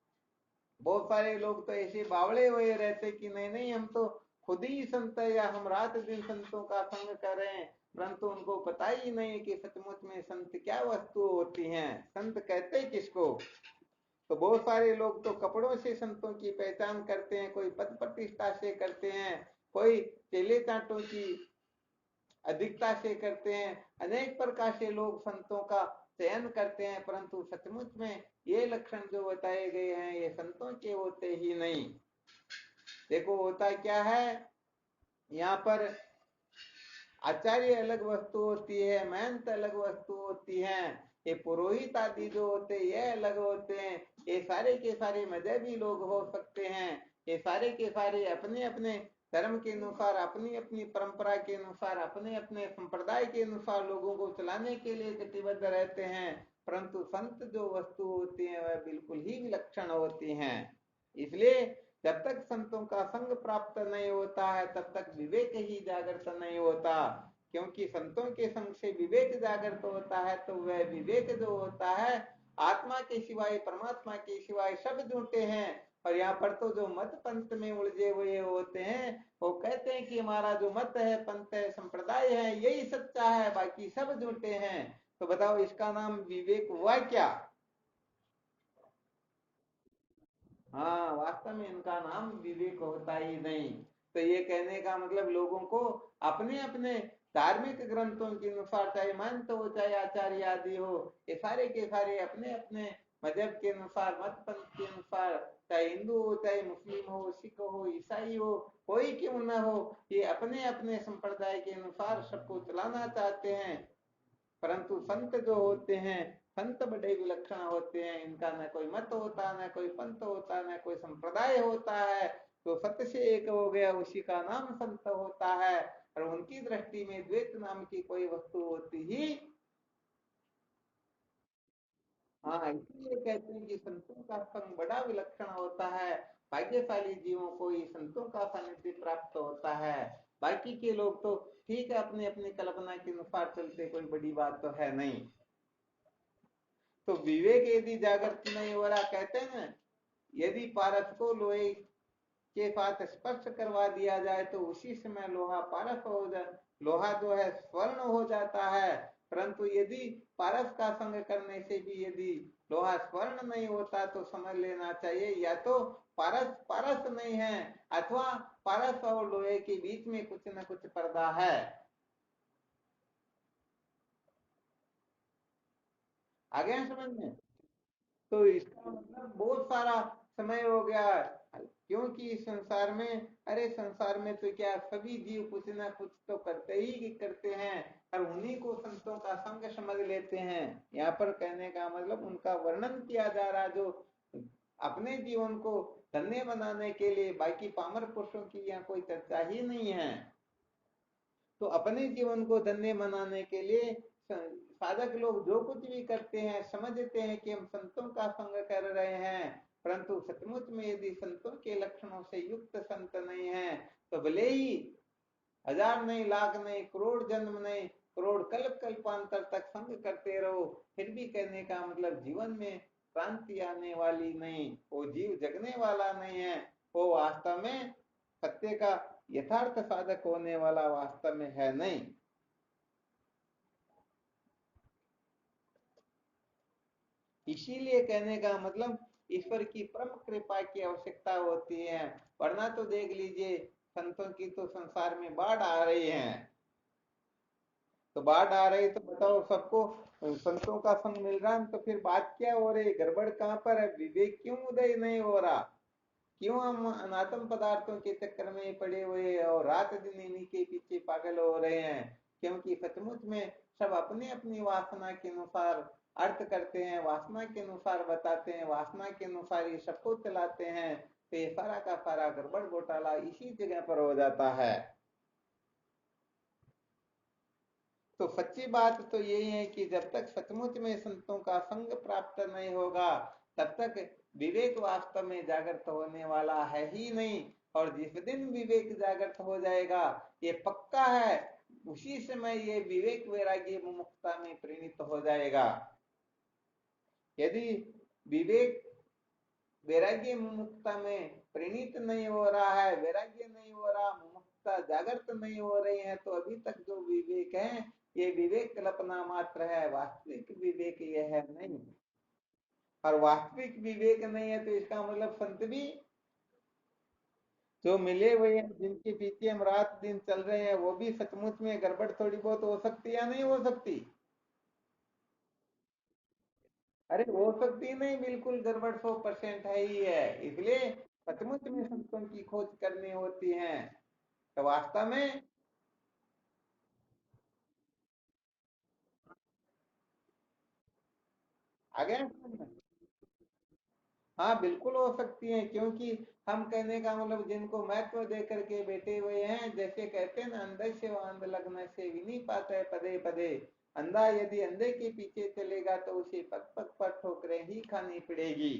बहुत सारे लोग तो ऐसे बावड़े हुए रहते कि नहीं नहीं हम तो खुद ही संत है, या हम रात दिन संतों का संग कर रहे हैं, परंतु उनको पता ही नहीं कि सचमुच में संत क्या वस्तु होती हैं, संत कहते किसको। तो बहुत सारे लोग तो कपड़ों से संतों की पहचान करते हैं, कोई पद प्रतिष्ठा से करते हैं, कोई चेले चाटों की अधिकता से करते हैं, अनेक प्रकार से लोग संतों का चयन करते हैं, परंतु सचमुच में ये लक्षण जो बताए गए हैं ये संतों के होते ही नहीं। देखो होता क्या है, यहाँ पर आचार्य अलग वस्तु होती है, महंत अलग वस्तु होती है, ये पुरोहित आदि जो होते हैं ये अलग होते हैं। ये सारे के सारे मजहबी लोग हो सकते हैं, ये सारे के सारे अपने अपने धर्म के अनुसार, अपनी अपनी परंपरा के अनुसार, अपने अपने संप्रदाय के अनुसार लोगों को चलाने के लिए कटिबद्ध रहते हैं, परंतु संत जो वस्तु होती है वह बिल्कुल ही विलक्षण होती हैं। इसलिए जब तक संतों का संग प्राप्त नहीं होता है तब तक विवेक ही जागृत नहीं होता, क्योंकि संतों के संग से विवेक जागृत होता है, तो वह विवेक जो होता है आत्मा के सिवाय, परमात्मा के सिवाय सब झूठे हैं। और यहाँ पर तो जो मत पंथ में उलझे हुए होते हैं वो कहते हैं कि हमारा जो मत है, पंथ है, संप्रदाय है यही सच्चा है, बाकी सब झूठे हैं। तो बताओ इसका नाम विवेक हुआ क्या? हाँ, वास्तव में इनका नाम विवेक होता ही नहीं। तो ये कहने का मतलब लोगों को अपने अपने धार्मिक ग्रंथों के अनुसार, चाहे महंत हो चाहे आचार्य आदि हो, ये सारे के सारे अपने अपने मजहब के अनुसार, मत पंथ के अनुसार, चाहे हिंदू हो चाहे मुस्लिम हो, सिख हो, ईसाई हो, कोई क्यों ना हो, ये अपने अपने संप्रदाय के अनुसार सबको चलाना चाहते हैं। परंतु संत जो होते हैं, संत बड़े विलक्षण होते हैं, इनका न कोई मत होता, न कोई पंथ होता, न कोई संप्रदाय होता है, तो सत्य से एक हो गया उसी का नाम संत होता है। और उनकी दृष्टि में द्वैत नाम की कोई वस्तु होती ही हाँ, इसलिए कहते हैं कि संतों का संग बड़ा विलक्षण होता है। भाग्यशाली जीवों को ही संतों का सानिध्य प्राप्त होता है। बाकी के लोग तो ठीक है, अपनी अपनी कल्पना के अनुसार चलते, कोई बड़ी बात तो है नहीं। तो विवेक यदि जागृत नहीं हो रहा, कहते हैं ना, यदि पारस को लोहे के साथ स्पर्श करवा दिया जाए तो उसी समय लोहा पारस हो जाए, लोहा जो है स्वर्ण हो जाता है। परंतु यदि पारस का संग करने से भी यदि लोहा स्वर्ण नहीं होता तो समझ लेना चाहिए या तो पारस पारस नहीं है, अथवा पारस और लोहे के बीच में कुछ न कुछ पर्दा है। आ गया समझ में? तो इसका मतलब बहुत सारा समय हो गया, क्योंकि इस संसार में, अरे संसार में तो क्या सभी जीव कुछ ना कुछ तो करते ही करते हैं, और उन्हीं को संतों का संग समझ लेते हैं। यहाँ पर कहने का मतलब उनका वर्णन किया जा रहा, जो अपने जीवन को धन्य बनाने के लिए, बाकी पामर पुरुषों की यहाँ कोई चर्चा ही नहीं है। तो अपने जीवन को धन्य बनाने के लिए साधक लोग जो कुछ भी करते हैं, समझते हैं कि हम संतों का संग कर रहे हैं, परंतु सचमुच में यदि संतों के लक्षणों से युक्त संत नहीं है तो भले ही हजार नहीं, लाख नहीं, करोड़ जन्म नहीं, करोड़ कल्प कल्पांतर तक संग करते रहो, फिर भी कहने का मतलब जीवन में क्रांति आने वाली नहीं, वो जीव जगने वाला नहीं है, वो वास्तव में सत्य का यथार्थ साधक होने वाला वास्तव में है नहीं। इसीलिए कहने का मतलब ईश्वर की परम कृपा की आवश्यकता होती है। वरना तो देख लीजिए, संतों की तो संसार में बाढ़ आ रही है, तो बाढ़ आ रही तो बताओ सबको संतों का संग मिल रहा है, तो फिर बात क्या हो रही, गड़बड़ कहाँ पर है, विवेक क्यों उदय नहीं हो रहा, क्यों हम अनात्म पदार्थों के चक्कर में पड़े हुए और रात दिन इन्हीं के पीछे पागल हो रहे हैं? क्योंकि सचमुच में सब अपनी अपनी वासना के अनुसार अर्थ करते हैं, वासना के अनुसार बताते हैं, वासना के अनुसार ये सबको चलाते हैं, तो ये सारा का सारा गड़बड़ घोटाला इसी जगह पर हो जाता है। तो सच्ची बात तो यही है कि जब तक सचमुच में संतों का संग प्राप्त नहीं होगा, तब तक विवेक वास्तव में जागृत होने वाला है ही नहीं। और जिस दिन विवेक जागृत हो जाएगा, ये पक्का है, उसी समय ये विवेक वैराग्य मुमुक्षुता में परिणित हो जाएगा। यदि विवेक वैराग्य मुमुक्षुता में परिणित नहीं हो रहा है, वैराग्य नहीं हो रहा, मुमुक्षुता जागृत नहीं हो रही है, तो अभी तक जो विवेक है ये विवेक कल्पना मात्र है, वास्तविक विवेक ये है नहीं। और वास्तविक विवेक नहीं है तो इसका मतलब संत भी जो मिले हुए हैं, जिनके पीछे हम रात दिन चल रहे हैं, वो भी सचमुच में गड़बड़ थोड़ी बहुत हो सकती है या नहीं हो सकती? अरे हो सकती नहीं, बिल्कुल गड़बड़ 100% है ही है। इसलिए सचमुच में संतों की खोज करनी होती है। तो वास्तव में आ गया समझ में? हाँ बिल्कुल हो सकती है, क्योंकि हम कहने का मतलब जिनको महत्व दे करके बैठे हुए हैं, जैसे कहते हैं ना, अंधे से वो अंध लगने से भी नहीं पाता है पदे पदे। अंधा यदि अंधे के पीछे चलेगा तो उसे पग पग पर ठोकरें ही खानी पड़ेगी।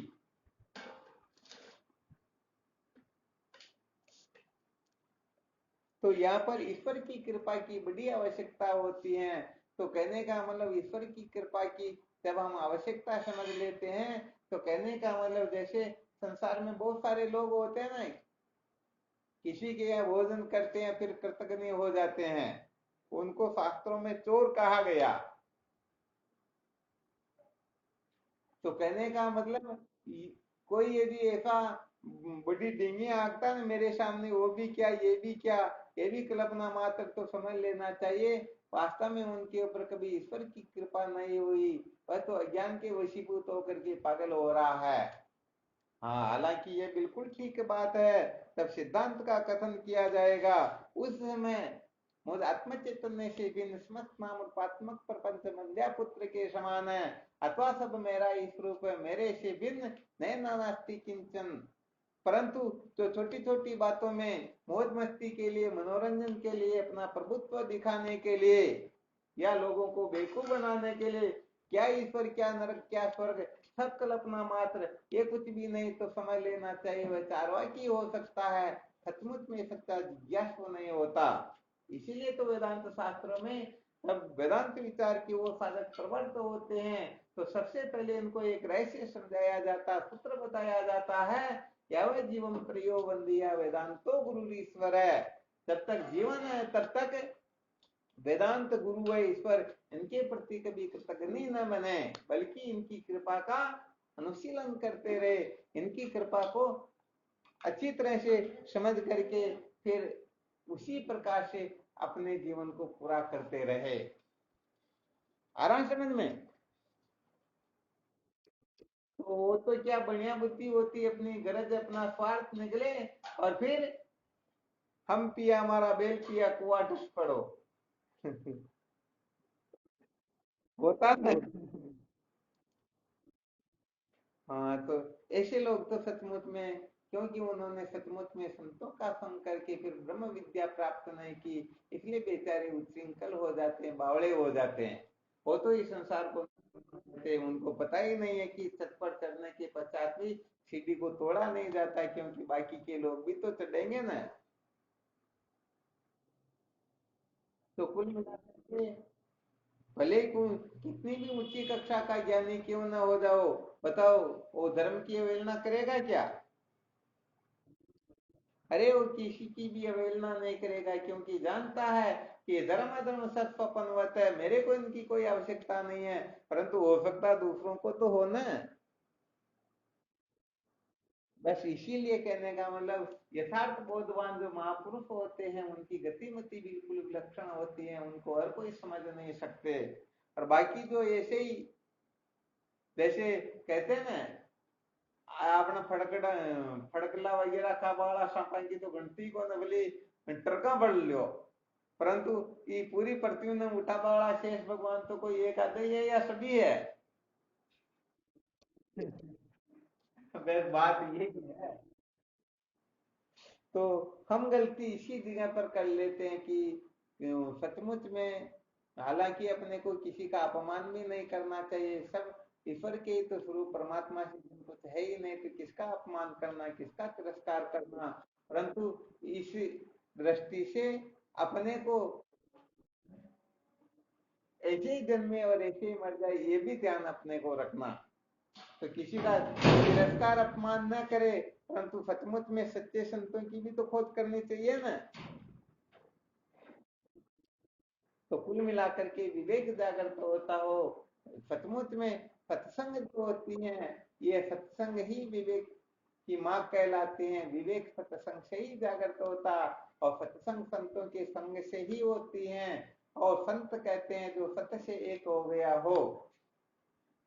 तो यहाँ पर ईश्वर की कृपा की बड़ी आवश्यकता होती है। तो कहने का मतलब ईश्वर की कृपा की जब हम आवश्यकता समझ लेते हैं, तो कहने का मतलब जैसे संसार में बहुत सारे लोग होते हैं ना, किसी के यहाँ भोजन करते हैं फिर कृतज्ञ हो जाते हैं, उनको शास्त्रों में चोर कहा गया। तो कहने का मतलब कोई यदि ऐसा बड़ी डिंगी आंकता है ना मेरे सामने, वो भी क्या ये भी क्या, ये भी कल्पना मात्र, तो समझ लेना चाहिए वास्तव में उनके ऊपर कभी ईश्वर की कृपा नहीं हुई, वह तो अज्ञान के वशीभूत होकर के पागल हो रहा है। हाँ, हालांकि ये बिल्कुल ठीक बात है। तब सिद्धांत का कथन किया जाएगा, उस समय मुझ आत्म चैतन्य से भिन्न समस्त नाम रूपात्मक प्रपंच मंद्या पुत्र के समान है, अथवा सब मेरा ही स्वरूप है, मेरे से भिन्न नए नास्ति किंचन। परंतु जो छोटी छोटी बातों में मौज मस्ती के लिए, मनोरंजन के लिए, अपना प्रभुत्व दिखाने के लिए या लोगों को बेवकूफ बनाने के लिए क्या ईश्वर, क्या नरक, क्या स्वर्ग, सब कल्पना मात्र, ये कुछ भी नहीं तो समझ लेना चाहिए वह चार्वाकी हो सकता है, सचमुच में सच्चा जिज्ञासु नहीं होता। इसीलिए तो वेदांत शास्त्रों में जब वेदांत विचार की वो साधक प्रवृत्त होते हैं तो सबसे पहले इनको एक रहस्य समझाया जाता, सूत्र बताया जाता है, क्या वह जीवन प्रियो बंदिया वेदांतो गुरु ईश्वर है। जब तक जीवन है तब तक वेदांत गुरु व ईश्वर इनके प्रति कभी कृतज्ञ न बने, बल्कि इनकी कृपा का अनुशीलन करते रहे, इनकी कृपा को अच्छी तरह से समझ करके फिर उसी प्रकार से अपने जीवन को पूरा करते रहे। आ रहा है समझ में? तो वो तो क्या बढ़िया बुद्धि होती, अपनी गरज अपना स्वार्थ निकले और फिर हम पिया हमारा बेल पिया कुआ डूब पड़ो। होता ना। हाँ, तो ऐसे लोग तो सचमुच में, क्योंकि उन्होंने सचमुच में संतों का संग करके फिर ब्रह्म विद्या प्राप्त नहीं की, इसलिए बेचारे उच्छृंखल हो जाते हैं, बावड़े हो जाते हैं। वो तो इस संसार को उनको पता ही नहीं है कि छत पर चढ़ने के पश्चात भी सीढ़ी को तोड़ा नहीं जाता, क्योंकि बाकी के लोग भी तो चढ़ेंगे ना। तो कुल मिलाकर के भले कितनी भी ऊंची कक्षा का ज्ञानी क्यों ना हो जाओ, बताओ वो धर्म की अवहेलना करेगा क्या? अरे वो किसी की भी अवहेलना नहीं करेगा, क्योंकि जानता है कि धर्म अधर्म सत्सपनवत है, मेरे को इनकी कोई आवश्यकता नहीं है, परंतु हो सकता दूसरों को तो हो ना। बस इसीलिए कहने का मतलब, यथार्थ बोधवान जो महापुरुष होते हैं उनकी गतिमति बिल्कुल विलक्षण होती है, उनको हर कोई समझ नहीं सकते। और बाकी जो ऐसे ही, जैसे कहते हैं ना, आपने फड़कला वगैरह का बाड़ा सांपा की तो घंटी को न भली ट्रका बढ़ लियो, परंतु ये पूरी पृथ्वी में उठा बाड़ा शेष भगवान तो कोई एक आधे ही है या सभी है? बस बात ये है। तो हम गलती इसी जगह पर कर लेते हैं कि सचमुच में, हालांकि अपने को किसी का अपमान भी नहीं करना चाहिए, सब ईश्वर के ही तो स्वरूप परमात्मा से कुछ है ही नहीं, तो किसका अपमान करना, किसका तिरस्कार करना। परंतु इस दृष्टि से अपने को ऐसे ही जन्मे और ऐसे ही मर जाए, ये भी ध्यान अपने को रखना। तो किसी का तिरस्कार अपमान न करे, परंतु सचमुच में सच्चे संतों की भी तो खोज करनी चाहिए ना। तो कुल मिलाकर के विवेक जागृत होता हो, सचमुच में सत्संग जो होती है, ये सत्संग ही विवेक की माँ कहलाती हैं। विवेक सत्संग से ही जागृत होता, और सत्संग संतों के संग से ही होती हैं। और संत कहते हैं जो सत्य से एक हो गया हो,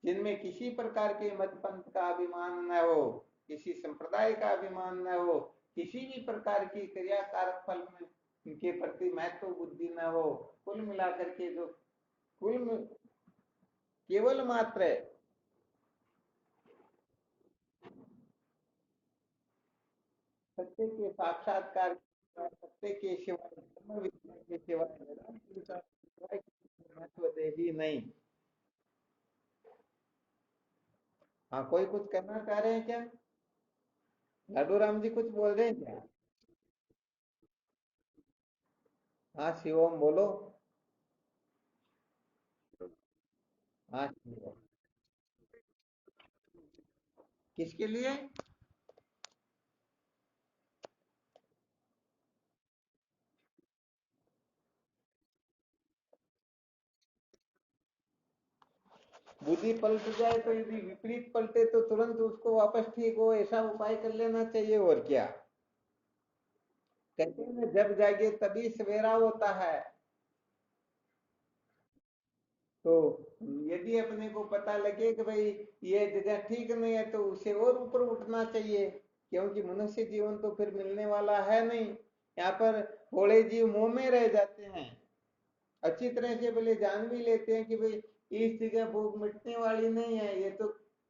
जिनमें किसी प्रकार के मत पंथ का अभिमान न हो, किसी संप्रदाय का अभिमान न हो, किसी भी प्रकार की क्रियाकारक फल में उनके प्रति महत्व बुद्धि न हो। कुल मिलाकर के जो कुल केवल मात्र सत्य के साक्षात्कार, सत्य के सिवाय, धर्म विद्या के सिवाय, वेदांत विचार के सिवाय किसी महत्व दे ही नहीं। हाँ, कोई कुछ करना चाह रहे हैं क्या? लाडू राम जी कुछ बोल रहे हैं क्या? हाँ शिवम बोलो। हाँ शिवम। किसके लिए? बुद्धि पलट जाए तो, यदि विपरीत पलटे तो तुरंत उसको वापस ठीक हो ऐसा उपाय कर लेना चाहिए, और क्या। कहते हैं ना, जब जागे तभी सवेरा होता है। तो यदि अपने को पता लगे कि भाई ये जगह ठीक नहीं है, तो उसे और ऊपर उठना चाहिए, क्योंकि मनुष्य जीवन तो फिर मिलने वाला है नहीं। यहाँ पर थोड़े जीव मुंह में रह जाते हैं, अच्छी तरह से भले जान भी लेते हैं कि भाई इस जगह भूख मिटने वाली नहीं है, ये तो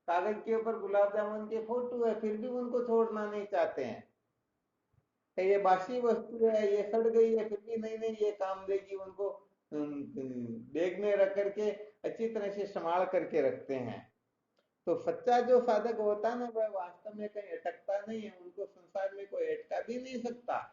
कागज के ऊपर गुलाब जामुन के फोटो है, फिर भी उनको छोड़ना नहीं चाहते हैं कि ये बासी वस्तु है, ये सड़ गई है, फिर भी नहीं नहीं ये काम देगी उनको, बैग में रख करके अच्छी तरह से संभाल करके रखते हैं। तो सच्चा जो साधक होता है ना, वह वास्तव में कहीं अटकता नहीं है, उनको संसार में कोई अटका भी नहीं सकता।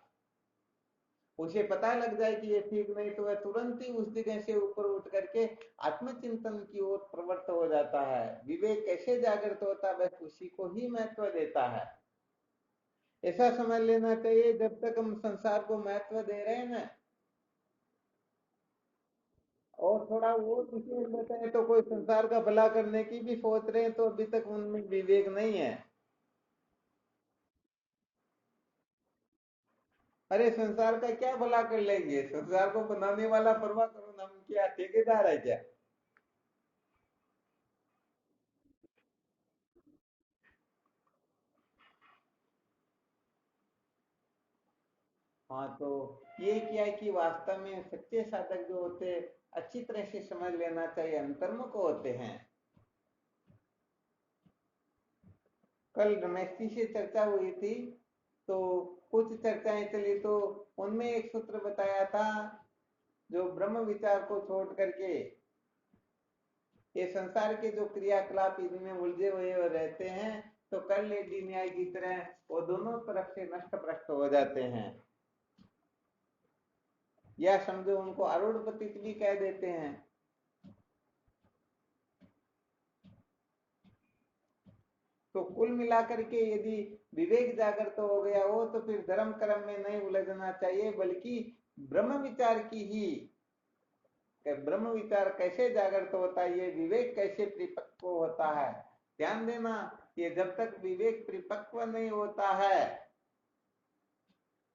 उसे पता लग जाए कि ये ठीक नहीं, तो वह तुरंत ही उस जगह से ऊपर उठ करके आत्मचिंतन की ओर प्रवृत्त हो जाता है। विवेक कैसे जागृत होता है, वह उसी को ही महत्व देता है। ऐसा समझ लेना चाहिए, जब तक हम संसार को महत्व दे रहे हैं ना, और थोड़ा वो विशेष बताए तो कोई संसार का भला करने की भी सोच रहे हैं, तो अभी तक उनमें विवेक नहीं है। अरे संसार का क्या भला कर लेंगे, संसार को बनाने वाला परवा करो, हम क्या ठेकेदार है क्या? हाँ, तो ये क्या है कि वास्तव में सच्चे साधक जो होते हैं, अच्छी तरह से समझ लेना चाहिए, अंतर्मुख होते हैं। कल रमेश जी से चर्चा हुई थी, तो कुछ चर्चाएं चली, तो उनमें एक सूत्र बताया था, जो ब्रह्म विचार को छोड़ करके ये संसार के जो क्रियाकलाप इनमें उलझे हुए रहते हैं, तो कर लेगी न्याय की तरह वो दोनों तरफ से नष्ट भ्रष्ट हो जाते हैं, या समझो उनको अरूढ़ पतित भी कह देते हैं। तो कुल मिलाकर के यदि विवेक जागृत हो गया हो, तो फिर धर्म कर्म में नहीं उलझना चाहिए, बल्कि ब्रह्म विचार की ही, ब्रह्म विचार कैसे जागृत होता है, ये विवेक कैसे परिपक्व होता है। ध्यान देना, ये जब तक विवेक परिपक्व नहीं होता है,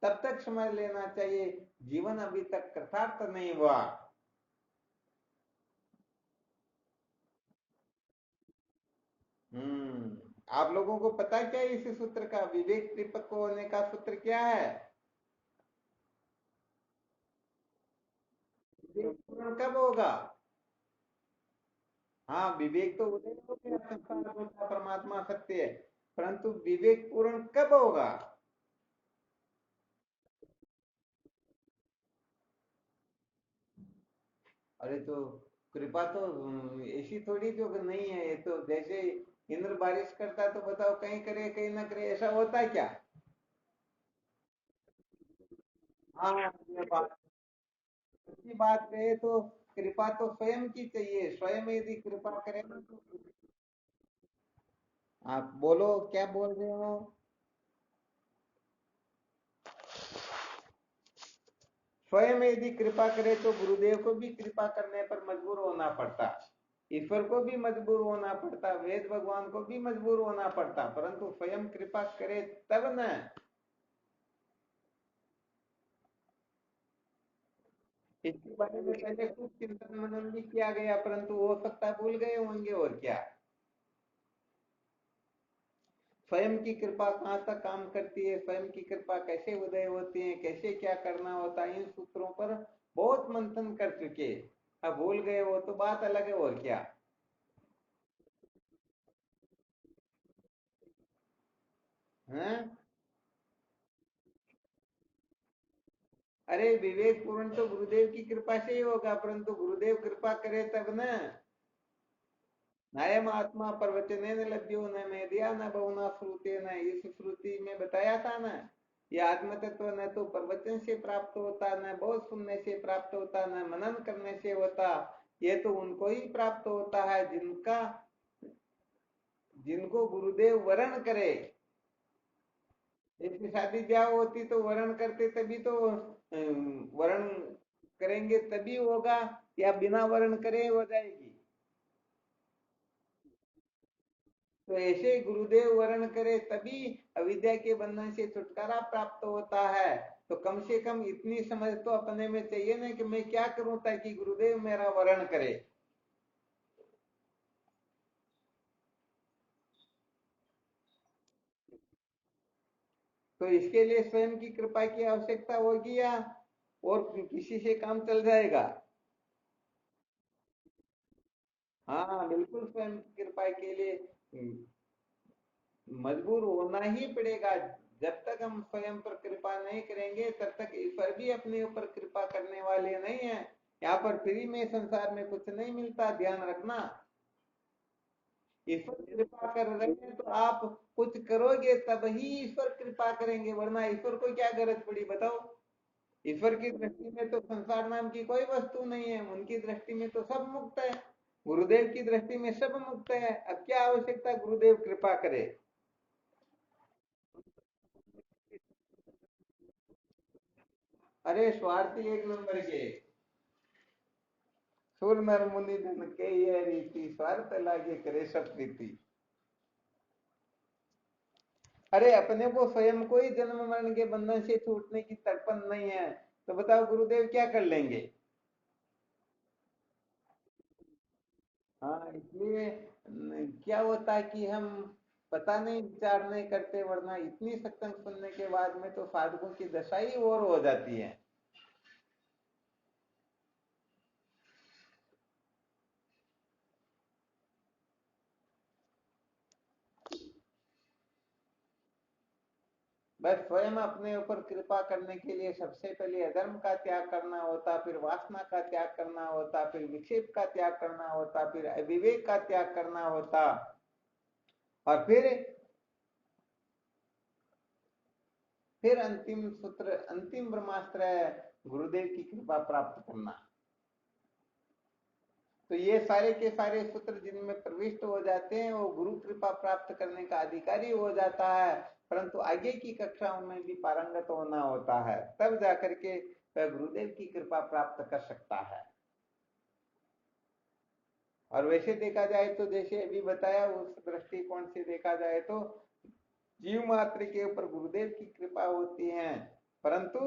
तब तक समझ लेना चाहिए जीवन अभी तक कृतार्थ नहीं हुआ। आप लोगों को पता क्या है इस सूत्र का, विवेक परिपक्व होने का सूत्र क्या है? विवेक पूर्ण कब होगा? हाँ, विवेक तो उदय हो गया, संसार होता, परमात्मा सत्य है, परंतु विवेक पूर्ण कब होगा? अरे तो कृपा तो ऐसी थोड़ी जो कि नहीं है, ये तो जैसे इंद्र बारिश करता, तो बताओ कहीं करे कहीं ना करे, ऐसा होता है क्या? हाँ, ये बात, सच्ची बात कहे तो कृपा तो स्वयं की चाहिए, स्वयं यदि कृपा करे ना तो। आप बोलो, क्या बोल रहे हो? स्वयं यदि कृपा करे तो गुरुदेव को भी कृपा करने पर मजबूर होना पड़ता, ईश्वर को भी मजबूर होना पड़ता, वेद भगवान को भी मजबूर होना पड़ता, परंतु स्वयं कृपा करे तब न। इसके बारे में पहले खूब चिंतन मनन भी किया गया, परंतु हो सकता है भूल गए होंगे, और क्या। स्वयं की कृपा कहाँ तक काम करती है, स्वयं की कृपा कैसे उदय होती है, कैसे क्या करना होता है, इन सूत्रों पर बहुत मंथन कर चुके। अब भूल गए वो तो बात अलग है, और क्या। हैं? अरे विवेक पूर्ण तो गुरुदेव की कृपा से ही होगा, परंतु गुरुदेव कृपा करे तब न। नायम आत्मा प्रवचने लभ्यो न मेदिया न बहुना श्रुते न, इस श्रुति में बताया था ना, ये आत्म तत्व न तो प्रवचन से प्राप्त होता, न बहुत सुनने से प्राप्त होता, न मनन करने से होता, ये तो उनको ही प्राप्त होता है जिनका, जिनको गुरुदेव वरण करे। जैसे शादी ब्याह होती तो वरण करते, तभी तो वरण करेंगे तभी होगा, या बिना वर्ण करे हो जाएगी। तो ऐसे गुरुदेव वर्ण करे तभी अविद्या के बंधन से छुटकारा प्राप्त होता है। तो कम से कम इतनी समझ तो अपने में चाहिए ना, कि मैं क्या करूं ताकि गुरुदेव मेरा वर्ण करे। तो इसके लिए स्वयं की कृपा की आवश्यकता होगी, या और किसी से काम चल जाएगा? हाँ बिल्कुल, स्वयं की कृपा के लिए मजबूर होना ही पड़ेगा। जब तक हम स्वयं पर कृपा नहीं करेंगे, तब तक ईश्वर भी अपने ऊपर कृपा करने वाले नहीं है। यहाँ पर फ्री में संसार में कुछ नहीं मिलता, ध्यान रखना। ईश्वर कृपा कर रहे हैं तो आप कुछ करोगे तब ही ईश्वर कृपा करेंगे, वरना ईश्वर को क्या गरज पड़ी बताओ। ईश्वर की दृष्टि में तो संसार नाम की कोई वस्तु नहीं है, उनकी दृष्टि में तो सब मुक्त है। गुरुदेव की दृष्टि में सब मुक्त है, अब क्या आवश्यकता गुरुदेव कृपा करे। अरे स्वार्थी एक नंबर के, सुर नर मुनि धन के ये रीति, स्वार्थ लागे करे सब प्रीति। अरे अपने को स्वयं को ही जन्म मरण के बंधन से छूटने की तड़पन नहीं है, तो बताओ गुरुदेव क्या कर लेंगे। हाँ, इसलिए क्या होता है कि हम पता नहीं विचार नहीं करते, वरना इतनी सत्संग सुनने के बाद में तो साधकों की दशा ही और हो जाती है। बस स्वयं अपने ऊपर कृपा करने के लिए सबसे पहले अधर्म का त्याग करना होता, फिर वासना का त्याग करना होता, फिर विक्षेप का त्याग करना होता, फिर अविवेक का त्याग करना होता, और फिर अंतिम सूत्र, अंतिम ब्रह्मास्त्र है गुरुदेव की कृपा प्राप्त करना। तो ये सारे के सारे सूत्र जिनमें प्रविष्ट हो जाते हैं वो गुरु कृपा प्राप्त करने का अधिकारी हो जाता है, परंतु आगे की कक्षाओं में भी पारंगत होना होता है, तब जाकर के वह गुरुदेव की कृपा प्राप्त कर सकता है। और वैसे देखा जाए तो जैसे अभी बताया उस दृष्टिकोण से देखा जाए तो जीव मात्र के ऊपर गुरुदेव की कृपा होती है, परंतु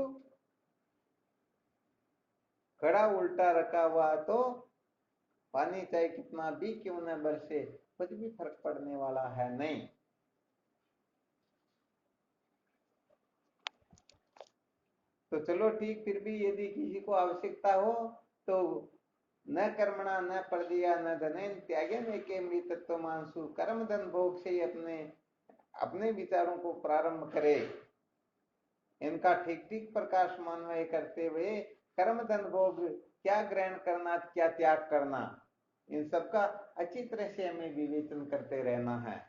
घड़ा उल्टा रखा हुआ तो पानी चाहे कितना भी क्यों न बरसे कुछ भी फर्क पड़ने वाला है नहीं। तो चलो ठीक, फिर भी यदि किसी को आवश्यकता हो तो न कर्मणा न परदिया न धनेन त्यागेन एके मृतत्व मानसु, कर्म धन भोग से ही अपने अपने विचारों को प्रारंभ करे। इनका ठीक ठीक प्रकाश मान्वय करते हुए कर्म धन भोग क्या ग्रहण करना क्या त्याग करना, इन सबका अच्छी तरह से हमें विवेचन करते रहना है।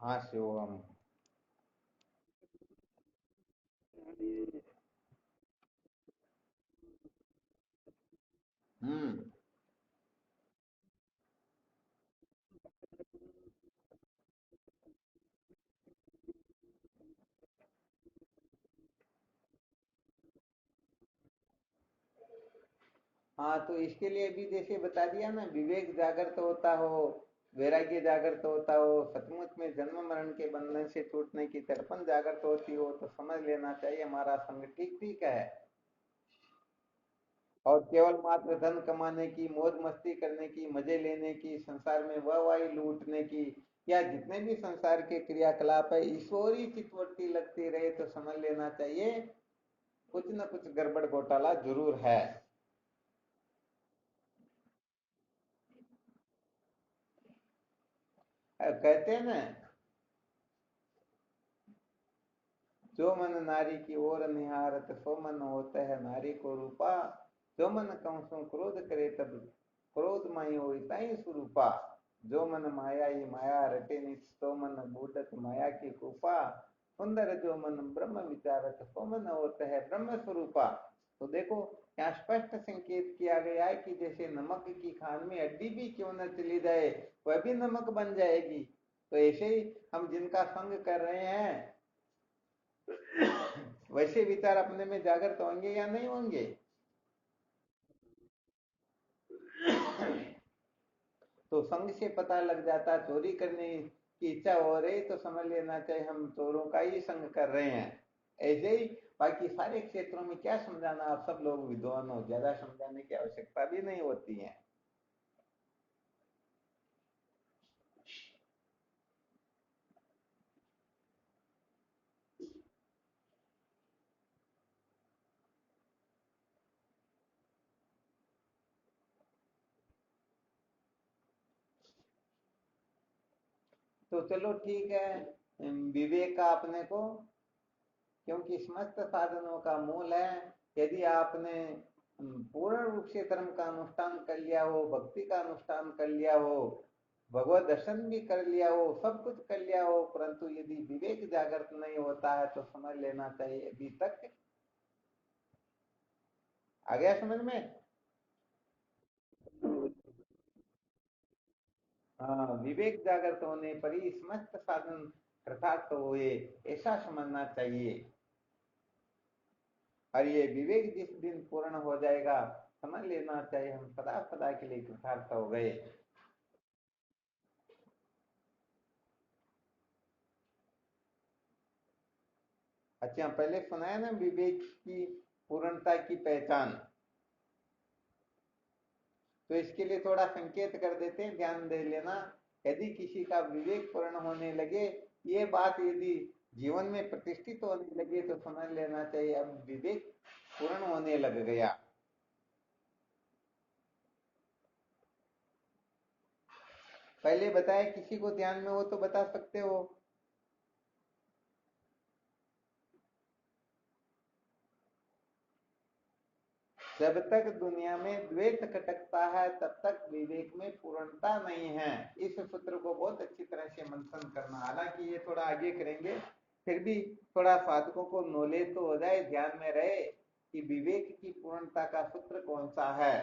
हाँ शिवम। हम्म। हाँ, तो इसके लिए भी जैसे बता दिया ना, विवेक जागृत होता हो, वैराग्य जागृत होता हो, सचमुच में जन्म मरण के बंधन से छूटने की तड़पन जागृत होती हो, तो समझ लेना चाहिए हमारा संग ठीक ठीक है। और केवल मात्र धन कमाने की, मौज मस्ती करने की, मजे लेने की, संसार में वाहवाही लूटने की, या जितने भी संसार के क्रियाकलाप है ईश्वरी चित्तवृत्ति लगती रहे, तो समझ लेना चाहिए कुछ न कुछ गड़बड़ घोटाला जरूर है। कहते हैं ना, जो मन नारी की ओर निहारत सो मन होता है नारी को रूपा, जो मन कंसों क्रोध करे तब क्रोध माई होई ताई स्वरूपा, जो मन माया ही माया रटे नित सो मन बूढ़त माया की कृपा, सुंदर जो मन ब्रह्म विचारत सो मन होता है ब्रह्म स्वरूपा। तो देखो, यहाँ स्पष्ट संकेत किया गया है कि जैसे नमक की खान में हड्डी भी क्यों न चली जाए वह भी नमक बन जाएगी, तो ऐसे ही हम जिनका संग कर रहे हैं वैसे विचार अपने में जागृत होंगे या नहीं होंगे। तो संग से पता लग जाता, चोरी करने की इच्छा हो रही तो समझ लेना चाहिए हम चोरों का ही संग कर रहे हैं। ऐसे ही बाकी सारे क्षेत्रों में क्या समझाना, आप सब लोग विद्वान हो, ज्यादा समझाने की आवश्यकता भी नहीं होती है। तो चलो ठीक है, विवेक का अपने को, क्योंकि समस्त साधनों का मूल है। यदि आपने पूर्ण रूप से धर्म का अनुष्ठान कर लिया हो, भक्ति का अनुष्ठान कर लिया हो, भगवत दर्शन भी कर लिया हो, सब कुछ कर लिया हो, परंतु यदि विवेक जागृत नहीं होता है तो समझ लेना चाहिए अभी तक। आ गया समझ में? हाँ, विवेक जागृत होने पर ही समस्त साधन कृतार्थ हुए, ऐसा समझना चाहिए। और ये विवेक जिस दिन पूर्ण हो जाएगा, समझ लेना चाहिए हम सदा सदा के लिए कृतार्थ हो गए। अच्छा, पहले सुनाया ना विवेक की पूर्णता की पहचान, तो इसके लिए थोड़ा संकेत कर देते हैं, ध्यान दे लेना। यदि किसी का विवेक पूर्ण होने लगे, ये बात यदि जीवन में प्रतिष्ठित होने लगे, तो समझ लेना चाहिए अब विवेक पूर्ण होने लग गया। पहले बताया, किसी को ध्यान में हो तो बता सकते हो। जब तक दुनिया में द्वैत खटकता है, तब तक विवेक में पूर्णता नहीं है। इस सूत्र को बहुत अच्छी तरह से मंथन करना, हालांकि ये थोड़ा आगे करेंगे, फिर भी थोड़ा साधकों को नॉलेज तो हो जाए, ध्यान में रहे कि विवेक की पूर्णता का सूत्र कौन सा है।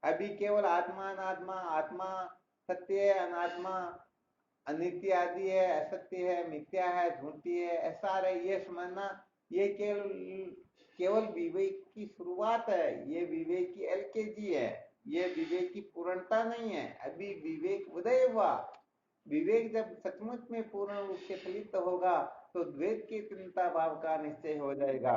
अभी केवल आत्मा अनात्मा, आत्मा सत्य है, अनात्मा अनित्य आदि है, असत्य है, मिथ्या है, झूठी है, ऐसा रहे ये समझना, ये केवल केवल विवेक की शुरुआत है। ये विवेक की एलकेजी है, ये विवेक की पूर्णता नहीं है। अभी विवेक उदय हुआ। विवेक जब सचमुच में पूर्ण रूप से फलित होगा, तो द्वैत की चिंता भाव का निश्चय हो जाएगा।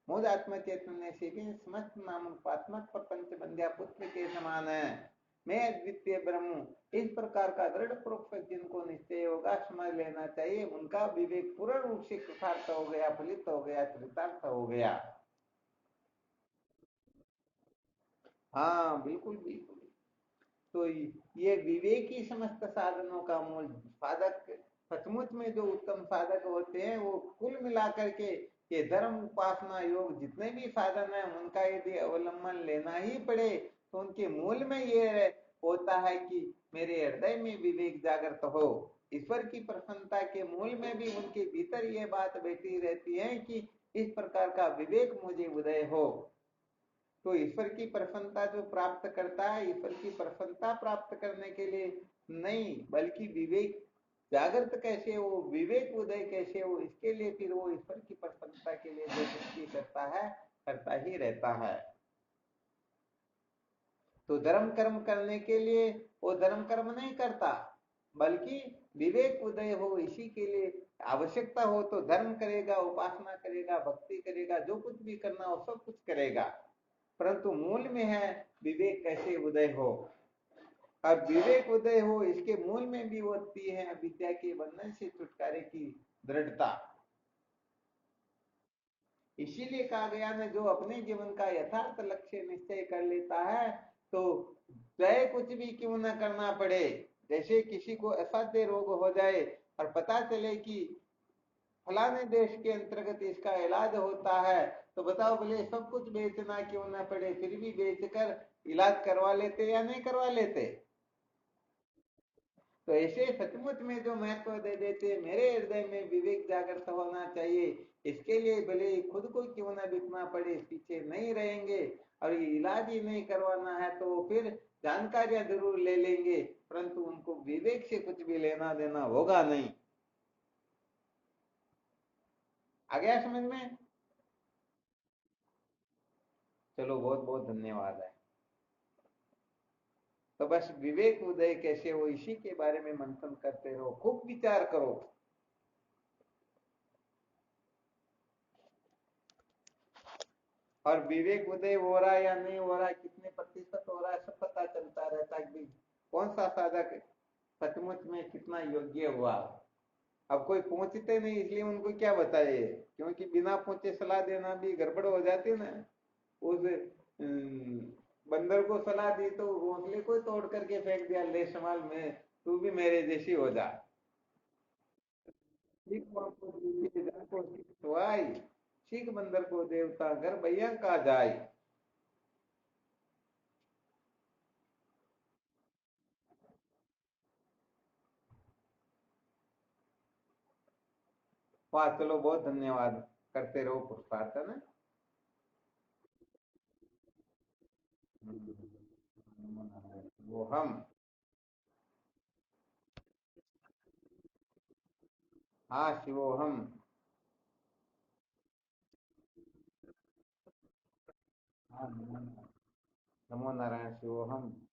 मुझ आत्म चैतन्य से भी समस्त नाम रूपात्मक प्रपंच बंध्या पुत्र के समान है, मैं अद्वितीय ब्रह्म हूँ। इस प्रकार का दृढ़ पूर्वक जिनको निश्चय होगा, समझ लेना चाहिए उनका विवेक पूर्ण रूप से कृतार्थ हो गया, फलित हो गया, चरितार्थ हो गया। हाँ बिल्कुल बिल्कुल। तो ये विवेक ही समस्त साधनों का मूल साधक, सचमुच में जो उत्तम साधक होते हैं, वो कुल मिलाकर के ये धर्म उपासना योग जितने भी साधन है, उनका यदि अवलंबन लेना ही पड़े, तो उनके मूल में ये होता है कि मेरे हृदय में विवेक जागृत हो। ईश्वर की प्रसन्नता के मूल में भी उनके भीतर ये बात बैठी रहती है कि इस प्रकार का विवेक मुझे उदय हो। तो ईश्वर की प्रसन्नता जो प्राप्त करता है, ईश्वर की प्रसन्नता प्राप्त करने के लिए नहीं, बल्कि विवेक जागृत कैसे हो, विवेक उदय कैसे हो, इसके लिए फिर वो ईश्वर की प्रसन्नता के लिए जो सृष्टि करता है, करता ही रहता है। तो धर्म कर्म करने के लिए वो धर्म कर्म नहीं करता, बल्कि विवेक उदय हो इसी के लिए आवश्यकता हो तो धर्म करेगा, उपासना करेगा, भक्ति करेगा, जो कुछ भी करना हो सब कुछ करेगा। परंतु मूल में है विवेक कैसे उदय हो। अब विवेक उदय हो, इसके मूल में भी होती है विद्या के बंधन से छुटकारे की दृढ़ता। इसीलिए कहा गया ना, जो अपने जीवन का यथार्थ लक्ष्य निश्चय कर लेता है, तो चाहे कुछ भी क्यों न करना पड़े। जैसे किसी को असाध्य रोग हो जाए और पता चले कि फलाने देश के अंतर्गत इसका इलाज होता है, तो बताओ भले सब कुछ बेचना क्यों ना पड़े, फिर भी बेचकर इलाज करवा लेते या नहीं करवा लेते। तो ऐसे सचमुच में जो महत्व दे देते, मेरे हृदय में विवेक जागृत होना चाहिए, इसके लिए भले खुद को क्यों ना बिकना पड़े, पीछे नहीं रहेंगे। और ये इलाज ही नहीं करवाना है तो फिर जानकारियां जरूर ले लेंगे, परंतु उनको विवेक से कुछ भी लेना देना होगा नहीं। आ गया समझ में? चलो, बहुत बहुत धन्यवाद है। तो बस विवेक उदय कैसे हो, इसी के बारे में मंथन करते रहो, खूब विचार करो। और विवेक उदय हो रहा है या नहीं हो रहा है, कितने प्रतिशत हो रहा है, सब पता चलता रहता है कि कौन सा साधक सचमुच में कितना योग्य हुआ। अब कोई पहुंचते नहीं, इसलिए उनको क्या बताए, क्योंकि बिना पहुंचे सलाह देना भी गड़बड़ हो जाती है ना। उस बंदर को सलाह दी तो घोंसले को ही तोड़ करके फेंक दिया, ले संभाल में, तू भी मेरे जैसी हो जा। सीख वहाँ को दीजिए जन को सीख सुहाई, सीख बंदर को देवता घर भैया का जाय। वाह, चलो बहुत धन्यवाद, करते रहो पुरुषार्थ, है ना। वो हम। हाँ शिवोहम। हाँ, नमो नारायण, शिवोहम।